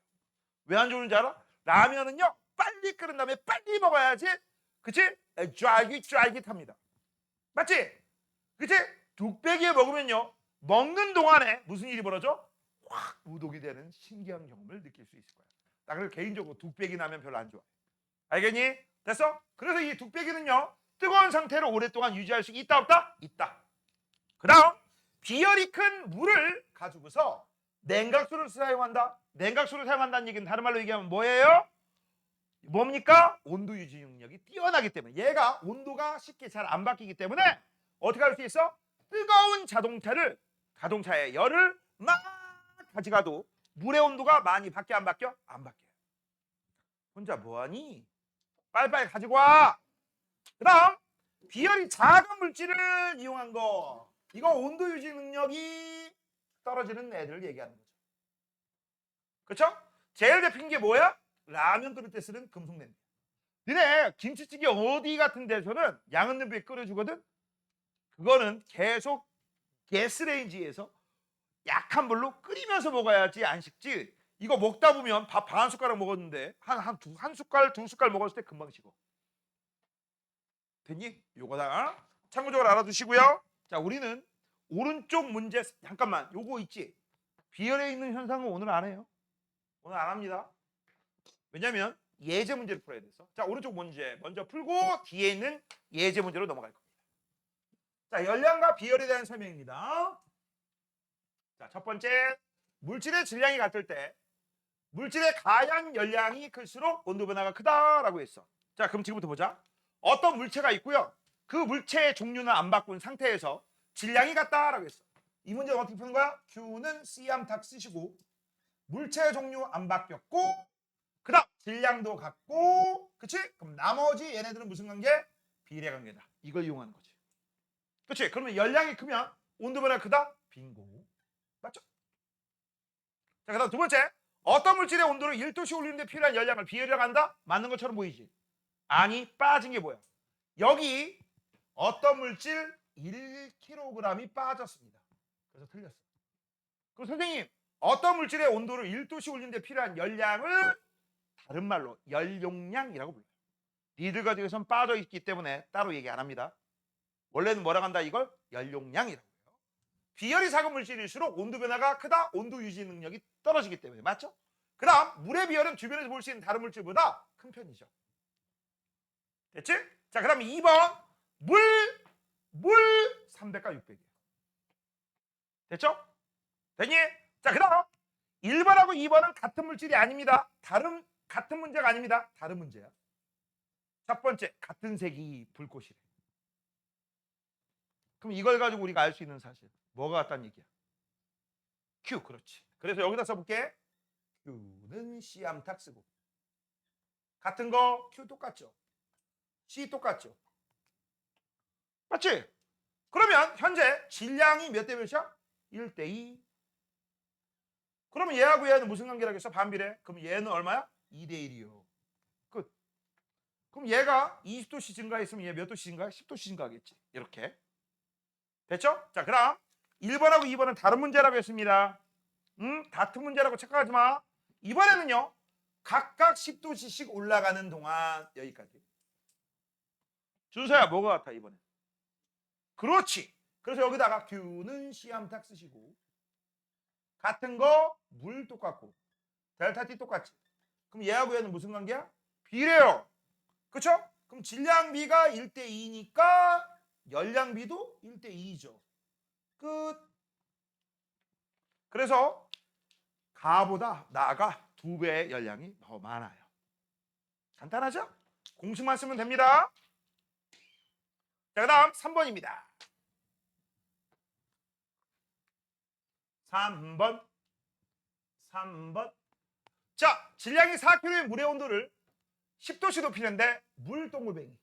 왜 안 좋은지 알아? 라면은요 빨리 끓인 다음에 빨리 먹어야지. 그치? 쫄깃쫄깃합니다. 맞지? 그치? 뚝배기에 먹으면요 먹는 동안에 무슨 일이 벌어져? 확 우독이 되는 신기한 경험을 느낄 수 있을 거야. 나 그래서 개인적으로 뚝배기 라면 별로 안 좋아해. 알겠니? 됐어? 그래서 이 뚝배기는요 뜨거운 상태로 오랫동안 유지할 수 있다 없다? 있다. 그 다음 비열이 큰 물을 가지고서 냉각수를 사용한다. 냉각수를 사용한다는 얘기는 다른 말로 얘기하면 뭐예요? 뭡니까? 온도 유지 능력이 뛰어나기 때문에 얘가 온도가 쉽게 잘 안 바뀌기 때문에 어떻게 할 수 있어? 뜨거운 자동차의 열을 막 가져가도 물의 온도가 많이 바뀌어 안 바뀌어? 안 바뀌어요. 혼자 뭐하니? 빨리빨리 가지고 와. 그 다음 비열이 작은 물질을 이용한 거. 이거 온도 유지 능력이 떨어지는 애들을 얘기하는 거죠. 그렇죠? 제일 대표인 게 뭐야? 라면 끓일 때 쓰는 금속 냄비. 너네 김치찌개 어디 같은 데서는 양은 냄비에 끓여주거든? 그거는 계속 가스레인지에서 약한 불로 끓이면서 먹어야지 안 식지. 이거 먹다 보면 밥 반 숟가락 먹었는데 한 숟갈 두 숟갈 먹었을 때 금방 식어. 됐니? 요거다. 참고적으로 알아두시고요. 자, 우리는 오른쪽 문제 잠깐만 요거 있지. 비열에 있는 현상은 오늘 안 해요. 오늘 안 합니다. 왜냐면 예제 문제를 풀어야 돼서. 자, 오른쪽 문제 먼저 풀고 뒤에 있는 예제 문제로 넘어갈 겁니다. 자, 열량과 비열에 대한 설명입니다. 자, 첫 번째 물질의 질량이 같을 때 물질의 가양 열량이 클수록 온도 변화가 크다라고 했어. 자, 그럼 지금부터 보자. 어떤 물체가 있고요. 그 물체의 종류는 안 바꾼 상태에서 질량이 같다라고 했어. 이 문제는 어떻게 푸는 거야? Q는 C암탉 쓰시고 물체의 종류 안 바뀌었고 그 다음 질량도 같고 그치? 그럼 나머지 얘네들은 무슨 관계? 비례 관계다. 이걸 이용하는 거지. 그치? 그러면 열량이 크면 온도 변화가 크다? 빙고. 맞죠? 자, 그 다음 두 번째 어떤 물질의 온도를 1도씩 올리는데 필요한 열량을 비열이라고 한다? 맞는 것처럼 보이지? 아니 빠진 게 뭐야? 여기 어떤 물질 1kg이 빠졌습니다. 그래서 틀렸어. 그럼 선생님 어떤 물질의 온도를 1도씩 올리는데 필요한 열량을 다른 말로 열용량이라고 불러요. 니들 가지고선 빠져 있기 때문에 따로 얘기 안 합니다. 원래는 뭐라고 한다 이걸? 열용량이라고 해요. 비열이 작은 물질일수록 온도 변화가 크다. 온도 유지 능력이 떨어지기 때문에. 맞죠? 그 다음 물의 비열은 주변에서 볼 수 있는 다른 물질보다 큰 편이죠. 됐지? 자, 그 다음에 2번 물 300과 600이에요. 됐죠? 됐니? 자, 그 다음 1번하고 2번은 같은 물질이 아닙니다. 같은 문제가 아닙니다. 다른 문제야. 첫 번째, 같은 색이 불꽃이래. 그럼 이걸 가지고 우리가 알 수 있는 사실. 뭐가 같다는 얘기야? Q, 그렇지. 그래서 여기다 써볼게. Q는 C암탁 쓰고. 같은 거 Q 똑같죠? C 똑같죠? 맞지? 그러면 현재 질량이 몇 대 몇이야? 1대2. 그러면 얘하고 얘는 무슨 관계라겠어? 반비례. 그럼 얘는 얼마야? 2대1이요. 끝. 그럼 얘가 20도씨 증가했으면 얘 몇 도씨 증가해? 10도씨 증가하겠지. 이렇게. 됐죠? 자, 그럼 1번하고 2번은 다른 문제라고 했습니다. 같은 문제라고 착각하지 마. 이번에는요. 각각 10도씩 올라가는 동안 여기까지. 준서야, 뭐가 같아 이번에? 그렇지. 그래서 여기다가 Q는 C암탁 쓰시고 같은 거 물 똑같고 델타 T 똑같지. 그럼 얘하고 얘는 무슨 관계야? 비례요. 그쵸? 그럼 질량비가 1대2니까 열량비도 1대2죠. 끝. 그래서 가보다 나가 2배의 열량이 더 많아요. 간단하죠? 공식만 쓰면 됩니다. 자, 그 다음 3번입니다. 3번. 자, 질량이 4kg의 물의 온도를 10도씨 높이는데 물 동글뱅이.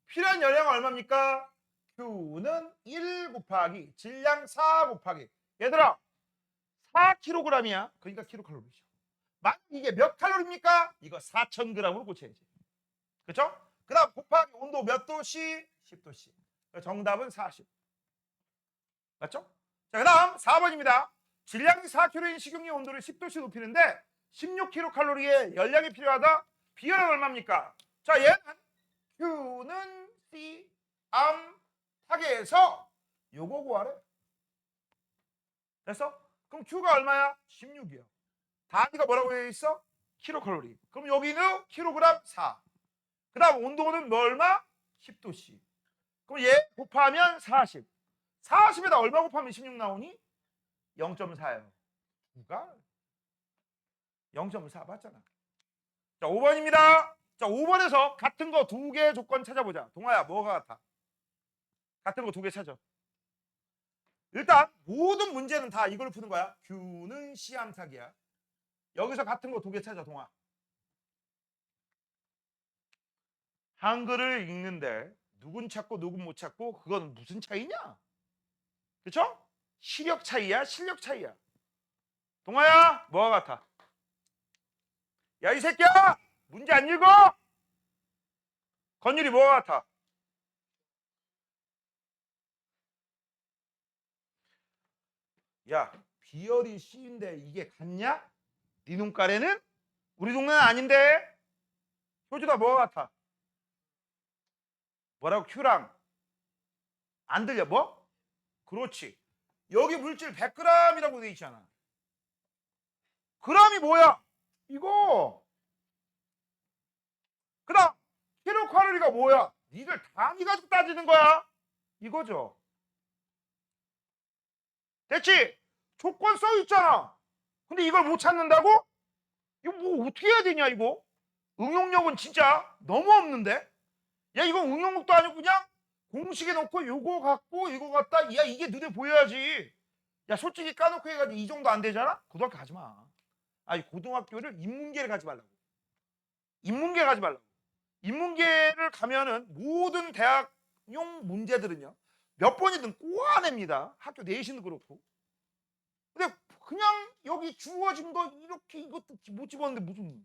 필요한 열량은 얼마입니까? Q는 1 곱하기 질량 4 곱하기. 얘들아, 4kg이야. 그러니까 킬로칼로리죠. 만약 이게 몇 칼로리입니까? 이거 4,000g으로 고쳐야지. 그렇죠? 그 다음 곱하기 온도 몇 도씨? 10도씨. 정답은 40. 맞죠? 자, 그 다음 4번입니다. 질량이 4kg인 식용유 온도를 10도씨 높이는데 16kcal의 열량이 필요하다. 비율은 얼마입니까? 자, 얘는 Q는 C 암 타계에서 요거 구하래. 됐어? 그럼 Q가 얼마야? 16이야. 단위가 뭐라고 되어 있어? 킬로칼로리. 그럼 여기는 킬로그램 4. 그 다음 온도는 뭐 얼마? 10도씨. 그럼 얘 곱하면 40. 40에다 얼마 곱하면 16 나오니? 0.4예요. 누가? 0.4 맞잖아. 자, 5번입니다. 자, 5번에서 같은 거 2개의 조건 찾아보자. 동아야, 뭐가 같아? 같은 거 2개 찾아. 일단 모든 문제는 다 이걸 푸는 거야. Q는 C암탁이야. 여기서 같은 거 2개 찾아, 동아. 한글을 읽는데 누군 찾고 누군 못 찾고 그건 무슨 차이냐? 그쵸? 시력 차이야, 실력 차이야. 동아야, 뭐가 같아? 야, 이 새끼야! 문제 안 읽어? 건율이 뭐가 같아? 야, 비열이 C인데 이게 같냐? 네 눈가래는? 우리 동네는 아닌데? 효주다 뭐가 같아? 뭐라고? Q랑 안 들려? 뭐? 그렇지. 여기 물질 100g이라고 돼 있잖아. g이 뭐야? 이거. 그 다음 킬로칼로리가 뭐야? 니들 단위 가지고 따지는 거야. 이거죠. 됐지? 조건 써 있잖아. 근데 이걸 못 찾는다고? 이거 뭐 어떻게 해야 되냐 이거? 응용력은 진짜 너무 없는데? 야, 이거 응용력도 아니고 그냥 공식에 놓고 요거 갖고 이거 갖다 야, 이게 눈에 보여야지. 야, 솔직히 까놓고 해가지고 이 정도 안 되잖아? 고등학교 가지 마. 아니, 고등학교를 인문계를 가지 말라고. 인문계 가지 말라고. 인문계를 가면은 모든 대학용 문제들은요, 몇 번이든 꼬아냅니다. 학교 내신도 그렇고. 근데 그냥 여기 주어진 거 이렇게 이것도 못 집었는데 무슨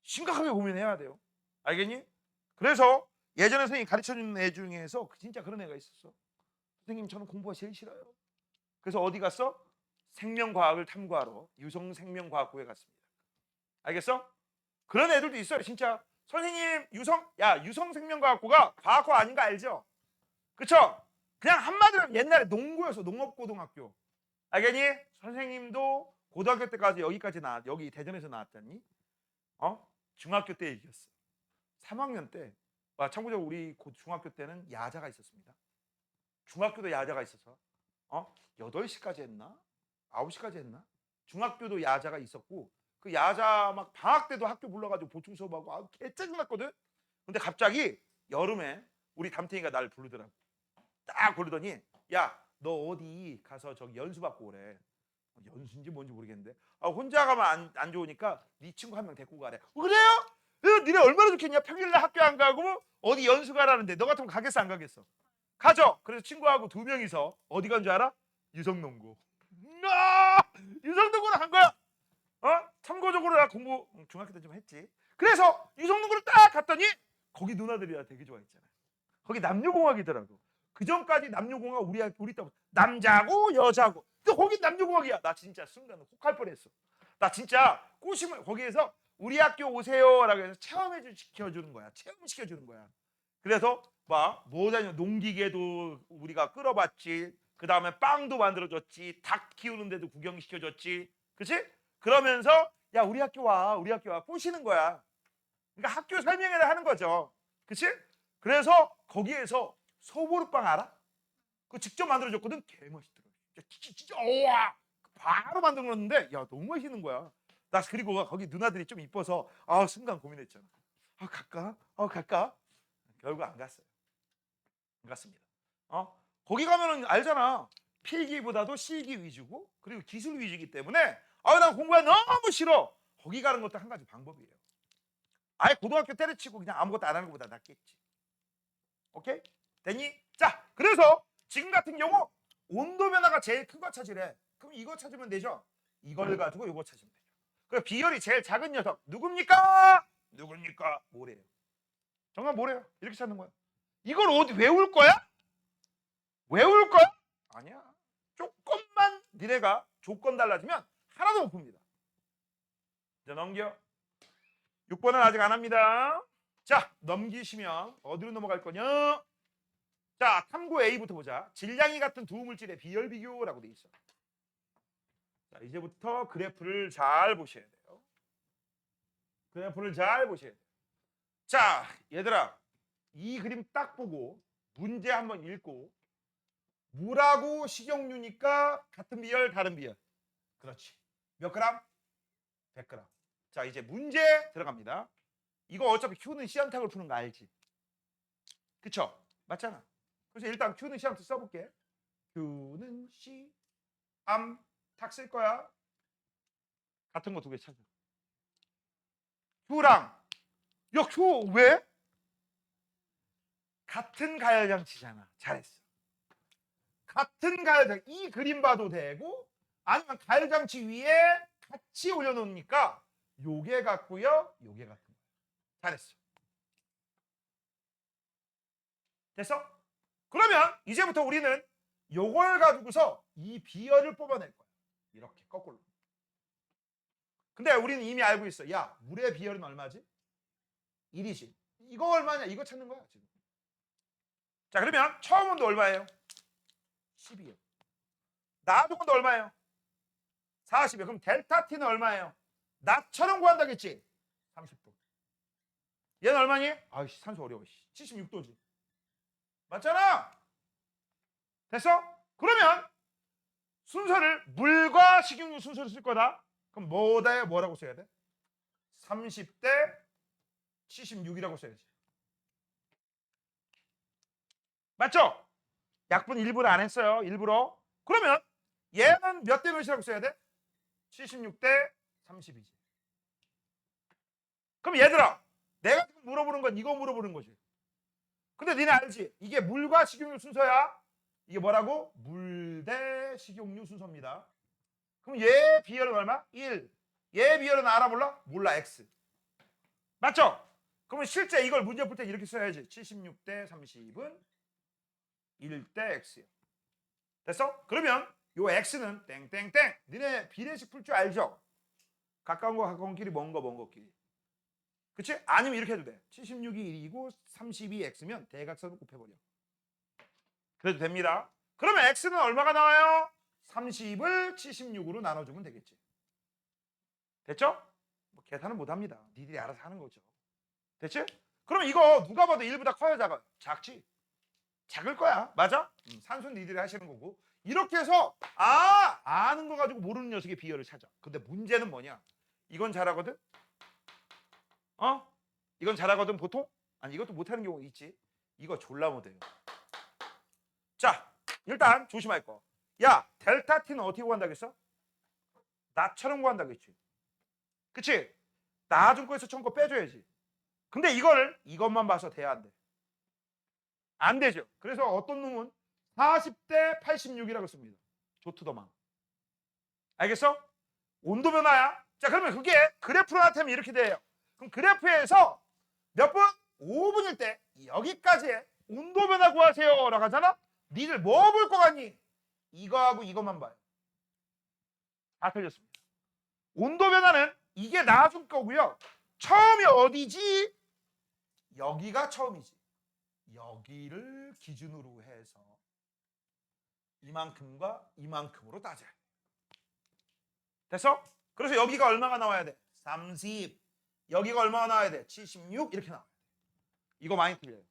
심각하게 고민해야 돼요. 알겠니? 그래서 예전에 선생님이 가르쳐준 애 중에서 진짜 그런 애가 있었어. 선생님, 저는 공부가 제일 싫어요. 그래서 어디 갔어? 생명과학을 탐구하러 유성생명과학부에 갔습니다. 알겠어? 그런 애들도 있어요. 진짜 선생님 유성생명과학부가 과학과 아닌 거 알죠? 그쵸? 그냥 한마디로 옛날에 농구였어. 농업고등학교. 알겠니? 선생님도 고등학교 때까지 여기 대전에서 나왔잖니? 중학교 때 얘기였어. 3학년 때. 참고적으로 우리 중학교 때는 야자가 있었습니다. 중학교도 야자가 있어서 8시까지 했나? 9시까지 했나? 중학교도 야자가 있었고 그 야자 막 방학 때도 학교 불러가지고 보충 수업하고 아, 개 짜증났거든. 근데 갑자기 여름에 우리 담탱이가 날 부르더라고. 딱 부르더니 야 너 어디 가서 저기 연수 받고 오래. 연수인지 뭔지 모르겠는데 아, 혼자 가면 안 좋으니까 네 친구 한 명 데리고 가래. 그래요? 니네 얼마나 좋겠냐. 평일날 학교 안 가고 어디 연수 가라는데 너 같으면 가겠어 안 가겠어? 가죠. 그래서 친구하고 2명이서 어디 간 줄 알아? 유성농고. 유성농고를 간 거야. 참고적으로 나 공부 중학교 때 좀 했지. 그래서 유성농고를 딱 갔더니 거기 누나들이야 되게 좋아했잖아. 거기 남녀공학이더라고. 그 전까지 남녀공학 우리 때 남자고 여자고. 근데 거기 남녀공학이야. 나 진짜 순간 혹할 뻔했어. 나 진짜 꼬심을 거기에서 우리 학교 오세요라고 해서 시켜주는 거야. 체험시켜주는 거야. 그래서 막 뭐냐면 농기계도 우리가 끌어봤지. 그 다음에 빵도 만들어줬지. 닭 키우는데도 구경시켜줬지. 그치? 그러면서 야 우리 학교 와 우리 학교 와 꼬시는 거야. 그러니까 학교 설명회를 하는 거죠. 그치? 그래서 거기에서 소보루빵 알아? 그거 직접 만들어줬거든. 개 멋있더라. 진짜 우와 바로 만들었는데 야 너무 맛있는 거야. 나 그리고 거기 누나들이 좀 이뻐서 아 순간 고민했잖아. 아 갈까? 갈까? 결국 안 갔어요. 안 갔습니다. 거기 가면은 알잖아. 필기보다도 실기 위주고 그리고 기술 위주이기 때문에 난 공부가 너무 싫어. 거기 가는 것도 한 가지 방법이에요. 아예 고등학교 때려치고 그냥 아무것도 안 하는 것보다 낫겠지. 오케이? 됐니? 자, 그래서 지금 같은 경우 온도 변화가 제일 큰 거 찾으래. 그럼 이거 찾으면 되죠? 이걸 가지고 이거 찾으면 되죠. 그 비열이 제일 작은 녀석 누굽니까? 누굽니까? 뭐래요? 정말 뭐래요? 이렇게 찾는 거야. 이걸 어디 외울 거야? 외울 거야? 아니야. 조금만 니네가 조건 달라지면 하나도 못 풉니다. 이제 넘겨. 6번은 아직 안 합니다. 자, 넘기시면 어디로 넘어갈 거냐? 자, 탐구 A부터 보자. 질량이 같은 두 물질의 비열 비교라고 돼 있어. 자, 이제부터 그래프를 잘 보셔야 돼요. 그래프를 잘 보셔야 돼요. 자, 얘들아. 이 그림 딱 보고 문제 한번 읽고 물하고 식용유니까 같은 비열, 다른 비열. 그렇지. 몇 그램? 100g. 자, 이제 문제 들어갑니다. 이거 어차피 Q는 시암탉을 푸는 거 알지? 그쵸? 맞잖아. 그래서 일단 Q는 시암탉 써볼게. Q는 시암탉 쓸 거야. 같은 거 두 개 찾아. Q랑 Q 왜? 같은 가열장치잖아. 잘했어. 같은 가열장 이 그림 봐도 되고 아니면 가열장치 위에 같이 올려놓으니까 요게 같고요. 요게 같은 거야. 잘했어. 됐어? 그러면 이제부터 우리는 요걸 가지고서 이 비열을 뽑아낼 거야. 이렇게 거꾸로. 근데 우리는 이미 알고 있어. 야, 물의 비열은 얼마지? 1이지. 이거 얼마냐? 이거 찾는 거야, 지금. 자, 그러면 처음 온도 얼마예요? 12요. 낮 온도 얼마예요? 40이요. 그럼 델타 T는 얼마예요? 낮처럼 구한다겠지? 30도. 얘는 얼마니? 아이씨, 산소 어려워. 76도지. 맞잖아? 됐어? 그러면 순서를 물과 식용유 순서를 쓸 거다. 그럼 뭐라고 써야 돼? 30대 76이라고 써야지. 맞죠? 약분 일부러 안 했어요. 일부러. 그러면 얘는 몇 대 몇이라고 써야 돼? 76대 32지. 그럼 얘들아, 내가 지금 물어보는 건 이거 물어보는 거지. 근데 니네 알지? 이게 물과 식용유 순서야. 이게 뭐라고? 물 대 식용유 순서입니다. 그럼 얘 비열은 얼마? 1. 얘 비열은 알아 몰라? 몰라. X. 맞죠? 그러면 실제 이걸 문제 풀 때 이렇게 써야지. 76대 30은 1대 X야. 됐어? 그러면 요 X는 땡땡땡. 니네 비례식 풀 줄 알죠? 가까운 거 가까운 길이 먼 거 길이. 그치? 아니면 이렇게 해도 돼. 76이 1이고 32 X면 대각선을 곱해버려. 그래도 됩니다. 그러면 X는 얼마가 나와요? 30을 76으로 나눠주면 되겠지. 됐죠? 뭐 계산은 못합니다. 니들이 알아서 하는 거죠. 됐지? 그럼 이거 누가 봐도 1보다 커요 작아? 작지? 작을 거야. 맞아? 산소는 니들이 하시는 거고 이렇게 해서 아는 거 가지고 모르는 녀석의 비열을 찾아. 근데 문제는 뭐냐? 이건 잘하거든. 이건 잘하거든 보통. 아니 이것도 못하는 경우가 있지. 이거 졸라 못해요. 자 일단 조심할 거. 야 델타 t는 어떻게 구한다겠어? 나처럼 구한다겠지. 그치? 나 준 거에서 처음 거 빼줘야지. 근데 이것만 봐서 돼야 안 돼. 안 되죠. 그래서 어떤 놈은 40대 86이라고 씁니다. 조투더망. 알겠어? 온도 변화야. 자 그러면 그게 그래프로 나타내면 이렇게 돼요. 그럼 그래프에서 몇 분? 5분일 때 여기까지의 온도 변화 구하세요 라고 하잖아. 니들 뭐 볼 거 같니? 이거하고 이것만 봐요. 다 틀렸습니다. 온도 변화는 이게 나중 거고요. 처음이 어디지? 여기가 처음이지. 여기를 기준으로 해서 이만큼과 이만큼으로 따져요. 됐어? 그래서 여기가 얼마가 나와야 돼? 30. 여기가 얼마가 나와야 돼? 76 이렇게 나와야 돼. 이거 많이 틀려요.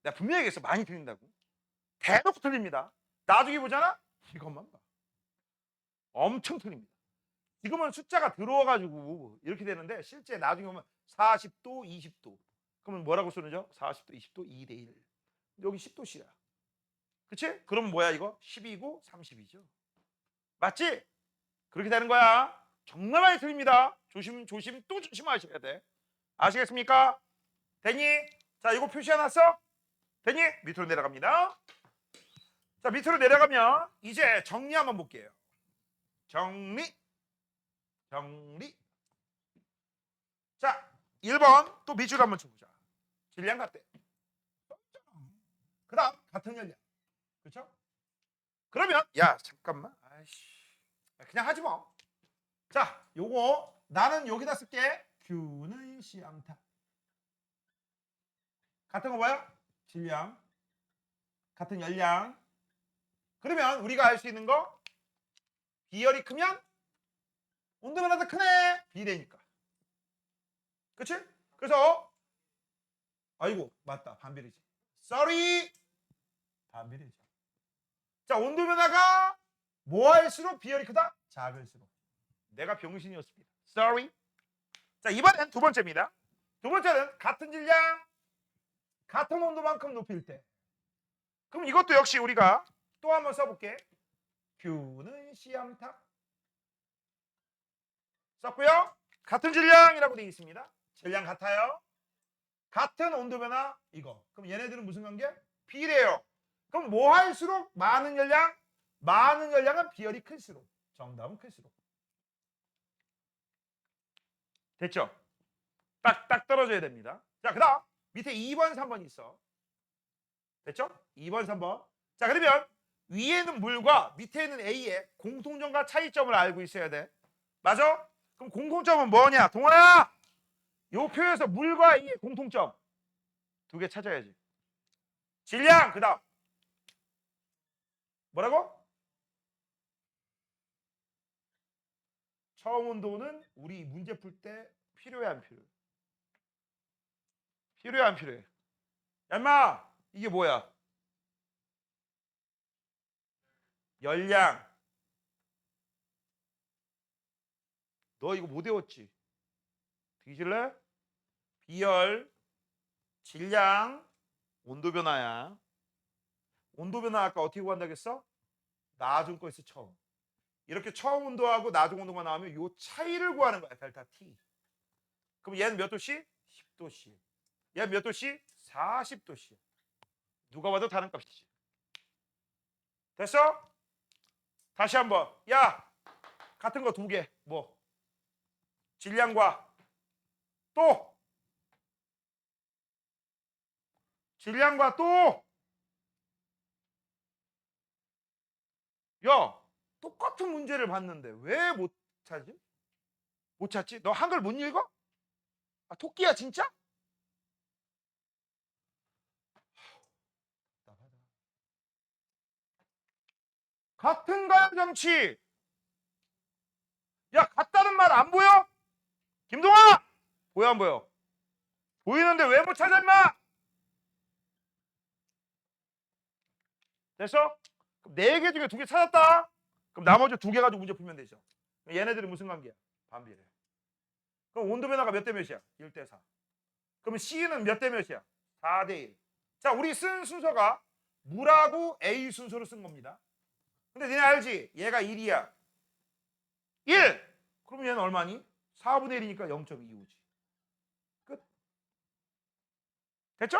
내가 분명히 얘기했어. 많이 틀린다고. 대놓고 틀립니다. 나중에 보잖아? 이것만 봐. 엄청 틀립니다. 지금은 숫자가 들어와가지고 이렇게 되는데 실제 나중에 보면 40도, 20도. 그러면 뭐라고 쓰는죠? 40도, 20도, 2대1. 여기 10도씨야. 그치? 그러면 뭐야 이거? 10이고 30이죠. 맞지? 그렇게 되는 거야. 정말 많이 틀립니다. 조심 또 조심하셔야 돼. 아시겠습니까? 됐니? 자 이거 표시해놨어? 됐니? 밑으로 내려갑니다. 자 밑으로 내려가면 이제 정리 한번 볼게요. 정리. 자 1번 또 밑줄 한번 쳐보자. 질량 같대. 그 다음 같은 열량. 그렇죠? 그러면 야 잠깐만 아이씨 그냥 하지 뭐. 자 요거 나는 여기다 쓸게. Q는 C암타. 같은 거 뭐야? 질량. 같은 열량. 그러면 우리가 알 수 있는 거 비열이 크면 온도 변화도 크네. 비례니까. 그치? 그래서 아이고 맞다 반비례지. Sorry. 반비례죠. 자 온도 변화가 뭐 할수록 비열이 크다? 작을수록. 내가 병신이었습니다. Sorry. 자 이번엔 두 번째입니다. 두 번째는 같은 질량 같은 온도만큼 높일 때. 그럼 이것도 역시 우리가 또 한번 써볼게. Q는 C암탑. 썼고요. 같은 질량이라고 되어 있습니다. 질량 같아요. 같은 온도 변화 이거. 그럼 얘네들은 무슨 관계? 비례요. 그럼 뭐 할수록 많은 열량? 많은 열량은 비열이 클수록. 정답은 클수록. 됐죠? 딱 떨어져야 됩니다. 자, 그 다음 밑에 2번, 3번 있어. 됐죠? 2번, 3번. 자, 그러면 위에는 물과 밑에 있는 A의 공통점과 차이점을 알고 있어야 돼. 맞아? 그럼 공통점은 뭐냐? 동원아! 요 표에서 물과 A의 공통점 두 개 찾아야지. 질량, 그 다음. 뭐라고? 처음 온도는 우리 문제 풀 때 필요해 안 필요해? 필요해 안 필요해? 야 인마 이게 뭐야? 열량. 너 이거 못 외웠지? 뒤질래? 비열, 질량, 온도 변화야. 온도 변화 아까 어떻게 구한다겠어? 나중 거에서 처음. 이렇게 처음 온도하고 나중 온도가 나오면 이 차이를 구하는 거야. 델타 T. 그럼 얘는 몇 도씨? 10도씨. 얘는 몇 도씨? 40도씨. 누가 봐도 다른 값이지. 됐어? 다시 한번. 야, 같은 거 두 개. 뭐? 질량과 또 질량과 또 야, 똑같은 문제를 봤는데 왜 못 찾지? 못 찾지? 너 한글 못 읽어? 아, 토끼야 진짜? 같은 가정치. 야, 같다는 말 안 보여? 김동아! 보여 안 보여? 보이는데 왜 못 찾아 임마? 됐어? 4개 중에 2개 찾았다. 그럼 나머지 2개 가지고 문제 풀면 되죠. 얘네들이 무슨 관계야? 반비례. 그럼 온도 변화가 몇 대 몇이야? 1대 4. 그러면 C는 몇 대 몇이야? 4대 1. 자, 우리 쓴 순서가 물하고 A 순서로 쓴 겁니다. 근데 니네 알지? 얘가 1이야. 1! 그럼 얘는 얼마니? 4분의 1이니까 0.25지. 끝. 됐죠?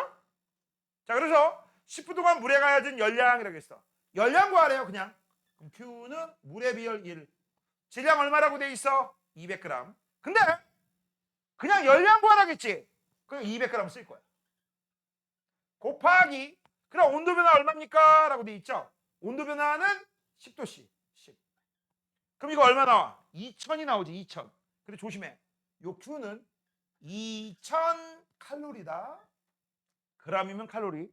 자, 그래서 10분 동안 물에 가해진 열량이라고 했어. 열량 구하래요, 그냥. 그럼 Q는 물의 비열 1. 질량 얼마라고 돼 있어? 200g. 근데 그냥 열량 구하라겠지. 그럼 200g 쓸 거야. 곱하기 그럼 온도 변화 얼마입니까? 라고 돼 있죠. 온도 변화는 10도씨. 10. 그럼 이거 얼마 나와? 2000이 나오지. 2000. 근데 조심해. 요 Q는 2000 칼로리다. g이면 칼로리.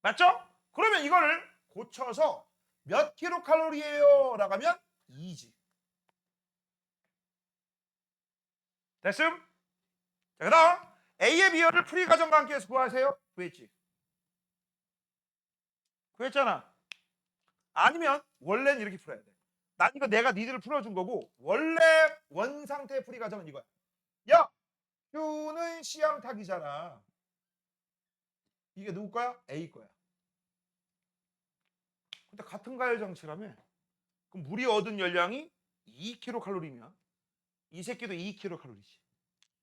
맞죠? 그러면 이거를 고쳐서 몇 킬로칼로리예요? 라고 하면 2지. 됐음? 자, 그 다음 A의 비열을 풀이 과정과 함께 해서 구하세요. 구했지? 구했잖아. 아니면 원래는 이렇게 풀어야 돼. 난 이거 내가 니들을 풀어준 거고 원래 원상태 풀이 과정은 이거야. 야! Q는 C암탁이잖아. 이게 누구 거야? A 거야. 근데 같은 가열 장치라며. 그럼 물이 얻은 열량이 2kcal면 이 새끼도 2kcal지.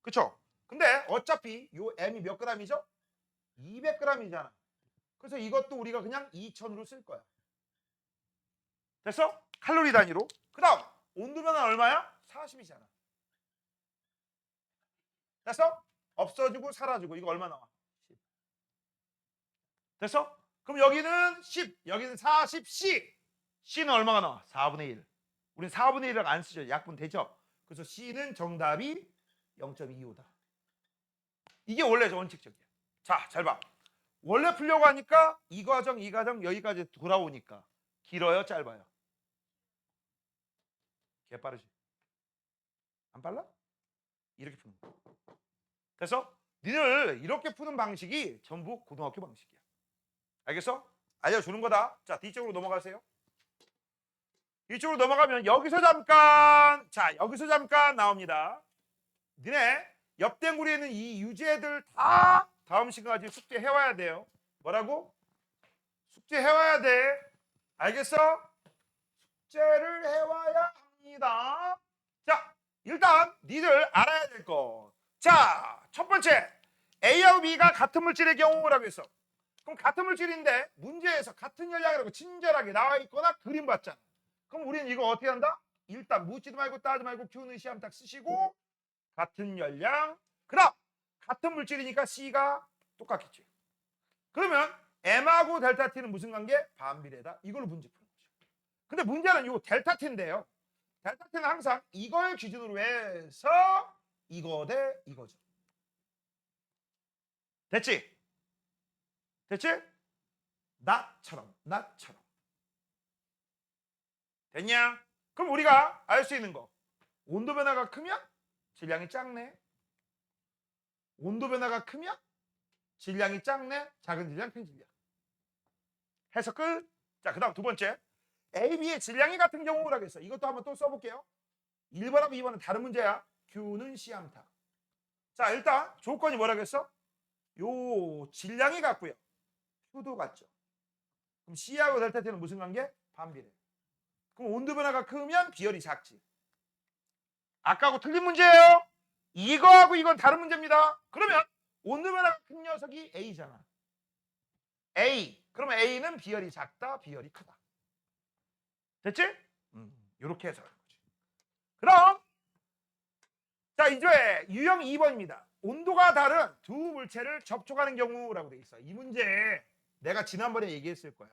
그쵸? 근데 어차피 요 M이 몇 g이죠? 200g이잖아. 그래서 이것도 우리가 그냥 2000으로 쓸 거야. 됐어? 칼로리 단위로. 그 다음 온도 변화 얼마야? 40이잖아. 됐어? 없어지고 사라지고 이거 얼마 나와? 10. 됐어? 그럼 여기는 10, 여기는 40C. C는 얼마가 나와? 4분의 1. 우린 4분의 1을 안 쓰죠. 약분 되죠? 그래서 C는 정답이 0.25다. 이게 원래 원칙적이야. 자, 잘 봐. 원래 풀려고 하니까 이 과정, 이 과정 여기까지 돌아오니까 길어요, 짧아요? 개 빠르지? 안 빨라? 이렇게 푸는 거. 됐어? 니들 이렇게 푸는 방식이 전부 고등학교 방식이야. 알겠어? 알려주는 거다. 자, 뒤쪽으로 넘어가세요. 이쪽으로 넘어가면 여기서 잠깐, 자, 여기서 잠깐 나옵니다. 니네 옆댕구리에 있는 이 유제들 다 다음 시간까지 숙제해와야 돼요. 뭐라고? 숙제해와야 돼. 알겠어? 숙제를 해와야 합니다. 자, 일단 니들 알아야 될 거. 자, 첫 번째 A하고 B가 같은 물질의 경우라고 했어. 그럼 같은 물질인데 문제에서 같은 열량이라고 친절하게 나와 있거나 그림 봤잖아. 그럼 우리는 이거 어떻게 한다? 일단 묻지도 말고 따지도 말고 Q는 C하면 딱 쓰시고 같은 열량. 그다음 같은 물질이니까 C가 똑같겠지. 그러면 M하고 델타 T는 무슨 관계? 반비례다. 이걸로 문제 푸는 거죠. 근데 문제는 이 델타 T인데요. 델타 T는 항상 이걸 기준으로 해서 이거 대 이거죠. 됐지? 됐지? 나처럼. 됐냐? 그럼 우리가 알 수 있는 거. 온도 변화가 크면 질량이 작네. 온도 변화가 크면 질량이 작네. 작은 질량, 큰 질량. 해석 끝. 자, 그 다음 두 번째. A, B의 질량이 같은 경우라고 했어. 이것도 한번 또 써볼게요. 1번하고 2번은 다른 문제야. Q는 C암탁. 자, 일단 조건이 뭐라고 했어? 요 질량이 같고요. Q도 같죠. 그럼 C하고 델타 T는 무슨 관계? 반비례. 그럼 온도 변화가 크면 비열이 작지. 아까하고 틀린 문제예요. 이거하고 이건 다른 문제입니다. 그러면 온도 변화가 큰 녀석이 A잖아. A. 그러면 A는 비열이 작다, 비열이 크다. 됐지? 이렇게 해서 하는 거지. 그럼 자, 이제 유형 2번입니다. 온도가 다른 두 물체를 접촉하는 경우라고 돼 있어. 이 문제 내가 지난번에 얘기했을 거야.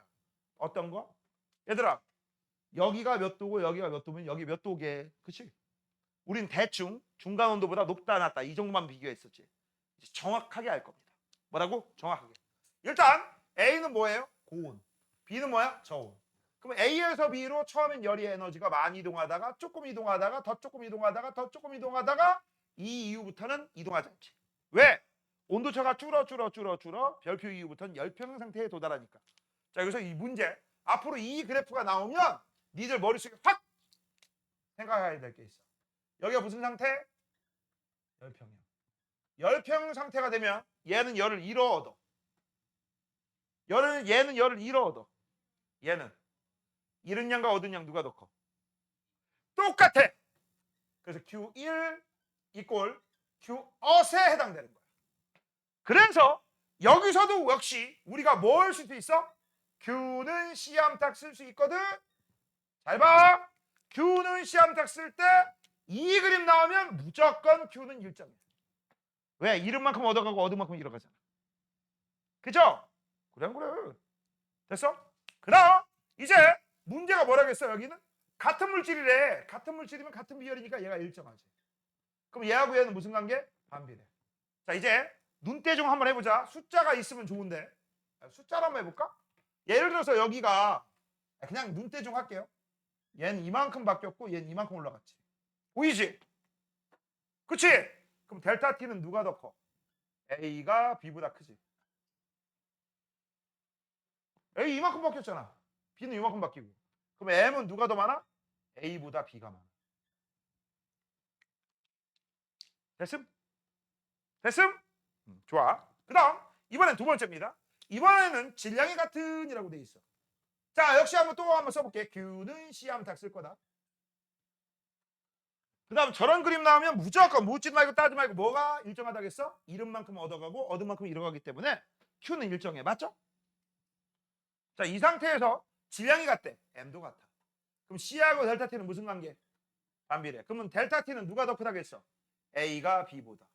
어떤 거? 얘들아, 여기가 몇 도고 여기가 몇 도면 여기 몇 도게. 그치? 우린 대충 중간 온도보다 높다 낮다 이 정도만 비교했었지. 이제 정확하게 알 겁니다. 뭐라고? 정확하게. 일단 A는 뭐예요? 고온. B는 뭐야? 저온. 그럼 A에서 B로 처음엔 열이 에너지가 많이 이동하다가 조금 이동하다가 더 조금 이동하다가 더 조금 이동하다가 이 이후부터는 이동하지 않지. 왜? 온도차가 줄어 별표 이후부터는 열평형 상태에 도달하니까. 자, 여기서 이 문제 앞으로 이 그래프가 나오면 니들 머릿속에 확 생각해야 될 게 있어. 여기가 무슨 상태? 열평형. 열평형 상태가 되면 얘는 열을 잃어 얻어. 얘는 열을 잃어 얻어. 얘는 잃은 양과 얻은 양 누가 더 커? 똑같아. 그래서 Q1 이꼴 Q엇에 해당되는 거야. 그래서 여기서도 역시 우리가 뭐 할 수도 있어? Q는 C암탁 쓸 수 있거든. 잘 봐. Q는 C암탁 쓸 때 이 그림 나오면 무조건 Q는 일정이야. 왜? 잃은 만큼 얻어가고 얻은 만큼 잃어가잖아. 그죠? 그래 그래. 됐어? 그럼 이제 문제가 뭐라겠어 여기는? 같은 물질이래. 같은 물질이면 같은 비열이니까 얘가 일정하지. 그럼 얘하고 얘는 무슨 관계? 반비례. 자 이제 눈대중 한번 해보자. 숫자가 있으면 좋은데 숫자로 한번 해볼까? 예를 들어서 여기가 그냥 눈대중 할게요. 얘는 이만큼 바뀌었고 얘는 이만큼 올라갔지. 보이지? 그치? 그럼 델타 T는 누가 더 커? A가 B보다 크지. A 이만큼 바뀌었잖아. B는 이만큼 바뀌고. 그럼 M은 누가 더 많아? A보다 B가 많아. 됐음? 됐음? 좋아. 그 다음 이번엔 두 번째입니다. 이번에는 질량이 같은이라고 돼 있어. 자 역시 한번 써볼게. Q는 C암탁 쓸 거다. 그 다음 저런 그림 나오면 무조건 묻지 말고 따지 말고 뭐가 일정하다겠어? 잃은 만큼 얻어가고 얻은 만큼 잃어가기 때문에 Q는 일정해. 맞죠? 자 이 상태에서 질량이 같대. M도 같아. 그럼 C하고 델타 T는 무슨 관계? 반비례. 그러면 델타 T는 누가 더 크다겠어? A가 B보다.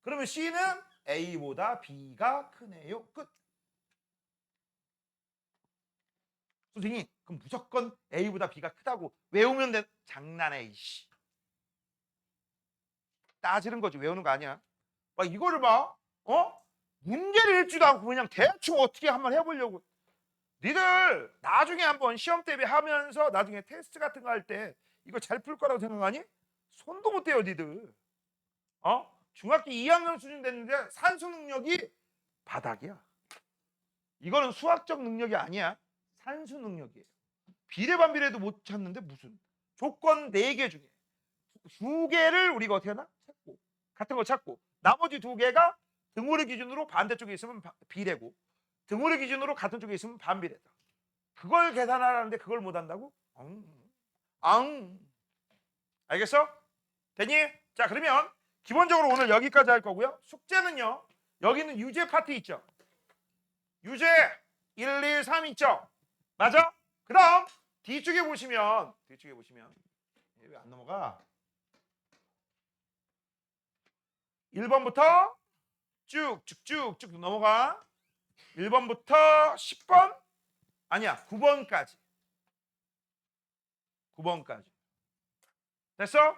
그러면 C는 A보다 B가 크네요. 끝. 선생님 그럼 무조건 A보다 B가 크다고 외우면 돼. 장난해 이씨. 따지는 거지 외우는 거 아니야. 막 이거를 봐. 문제를 읽지도 않고 그냥 대충 어떻게 한번 해보려고. 니들 나중에 한번 시험 대비하면서 나중에 테스트 같은 거 할 때 이거 잘 풀 거라고 생각하니? 손도 못 대요 니들. 중학교 2학년 수준 됐는데 산수 능력이 바닥이야. 이거는 수학적 능력이 아니야. 산수 능력이에요. 비례 반비례도 못 찾는데 무슨 조건 4개 중에 2개를 우리가 어떻게 하나? 찾고 같은 거 찾고 나머지 2개가 등호를 기준으로 반대쪽에 있으면 비례고 등호를 기준으로 같은 쪽에 있으면 반비례다. 그걸 계산하라는데 그걸 못 한다고? 알겠어? 되니? 자 그러면 기본적으로 오늘 여기까지 할 거고요. 숙제는요. 여기는 유제 파트 있죠. 유제 1, 2, 3 있죠. 맞아? 그 다음 뒤쪽에 보시면 왜 안 넘어가? 1번부터 쭉쭉쭉쭉 넘어가. 1번부터 10번? 아니야 9번까지. 9번까지. 됐어?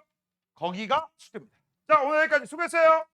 거기가 숙제입니다. 자 오늘 여기까지 수고했어요.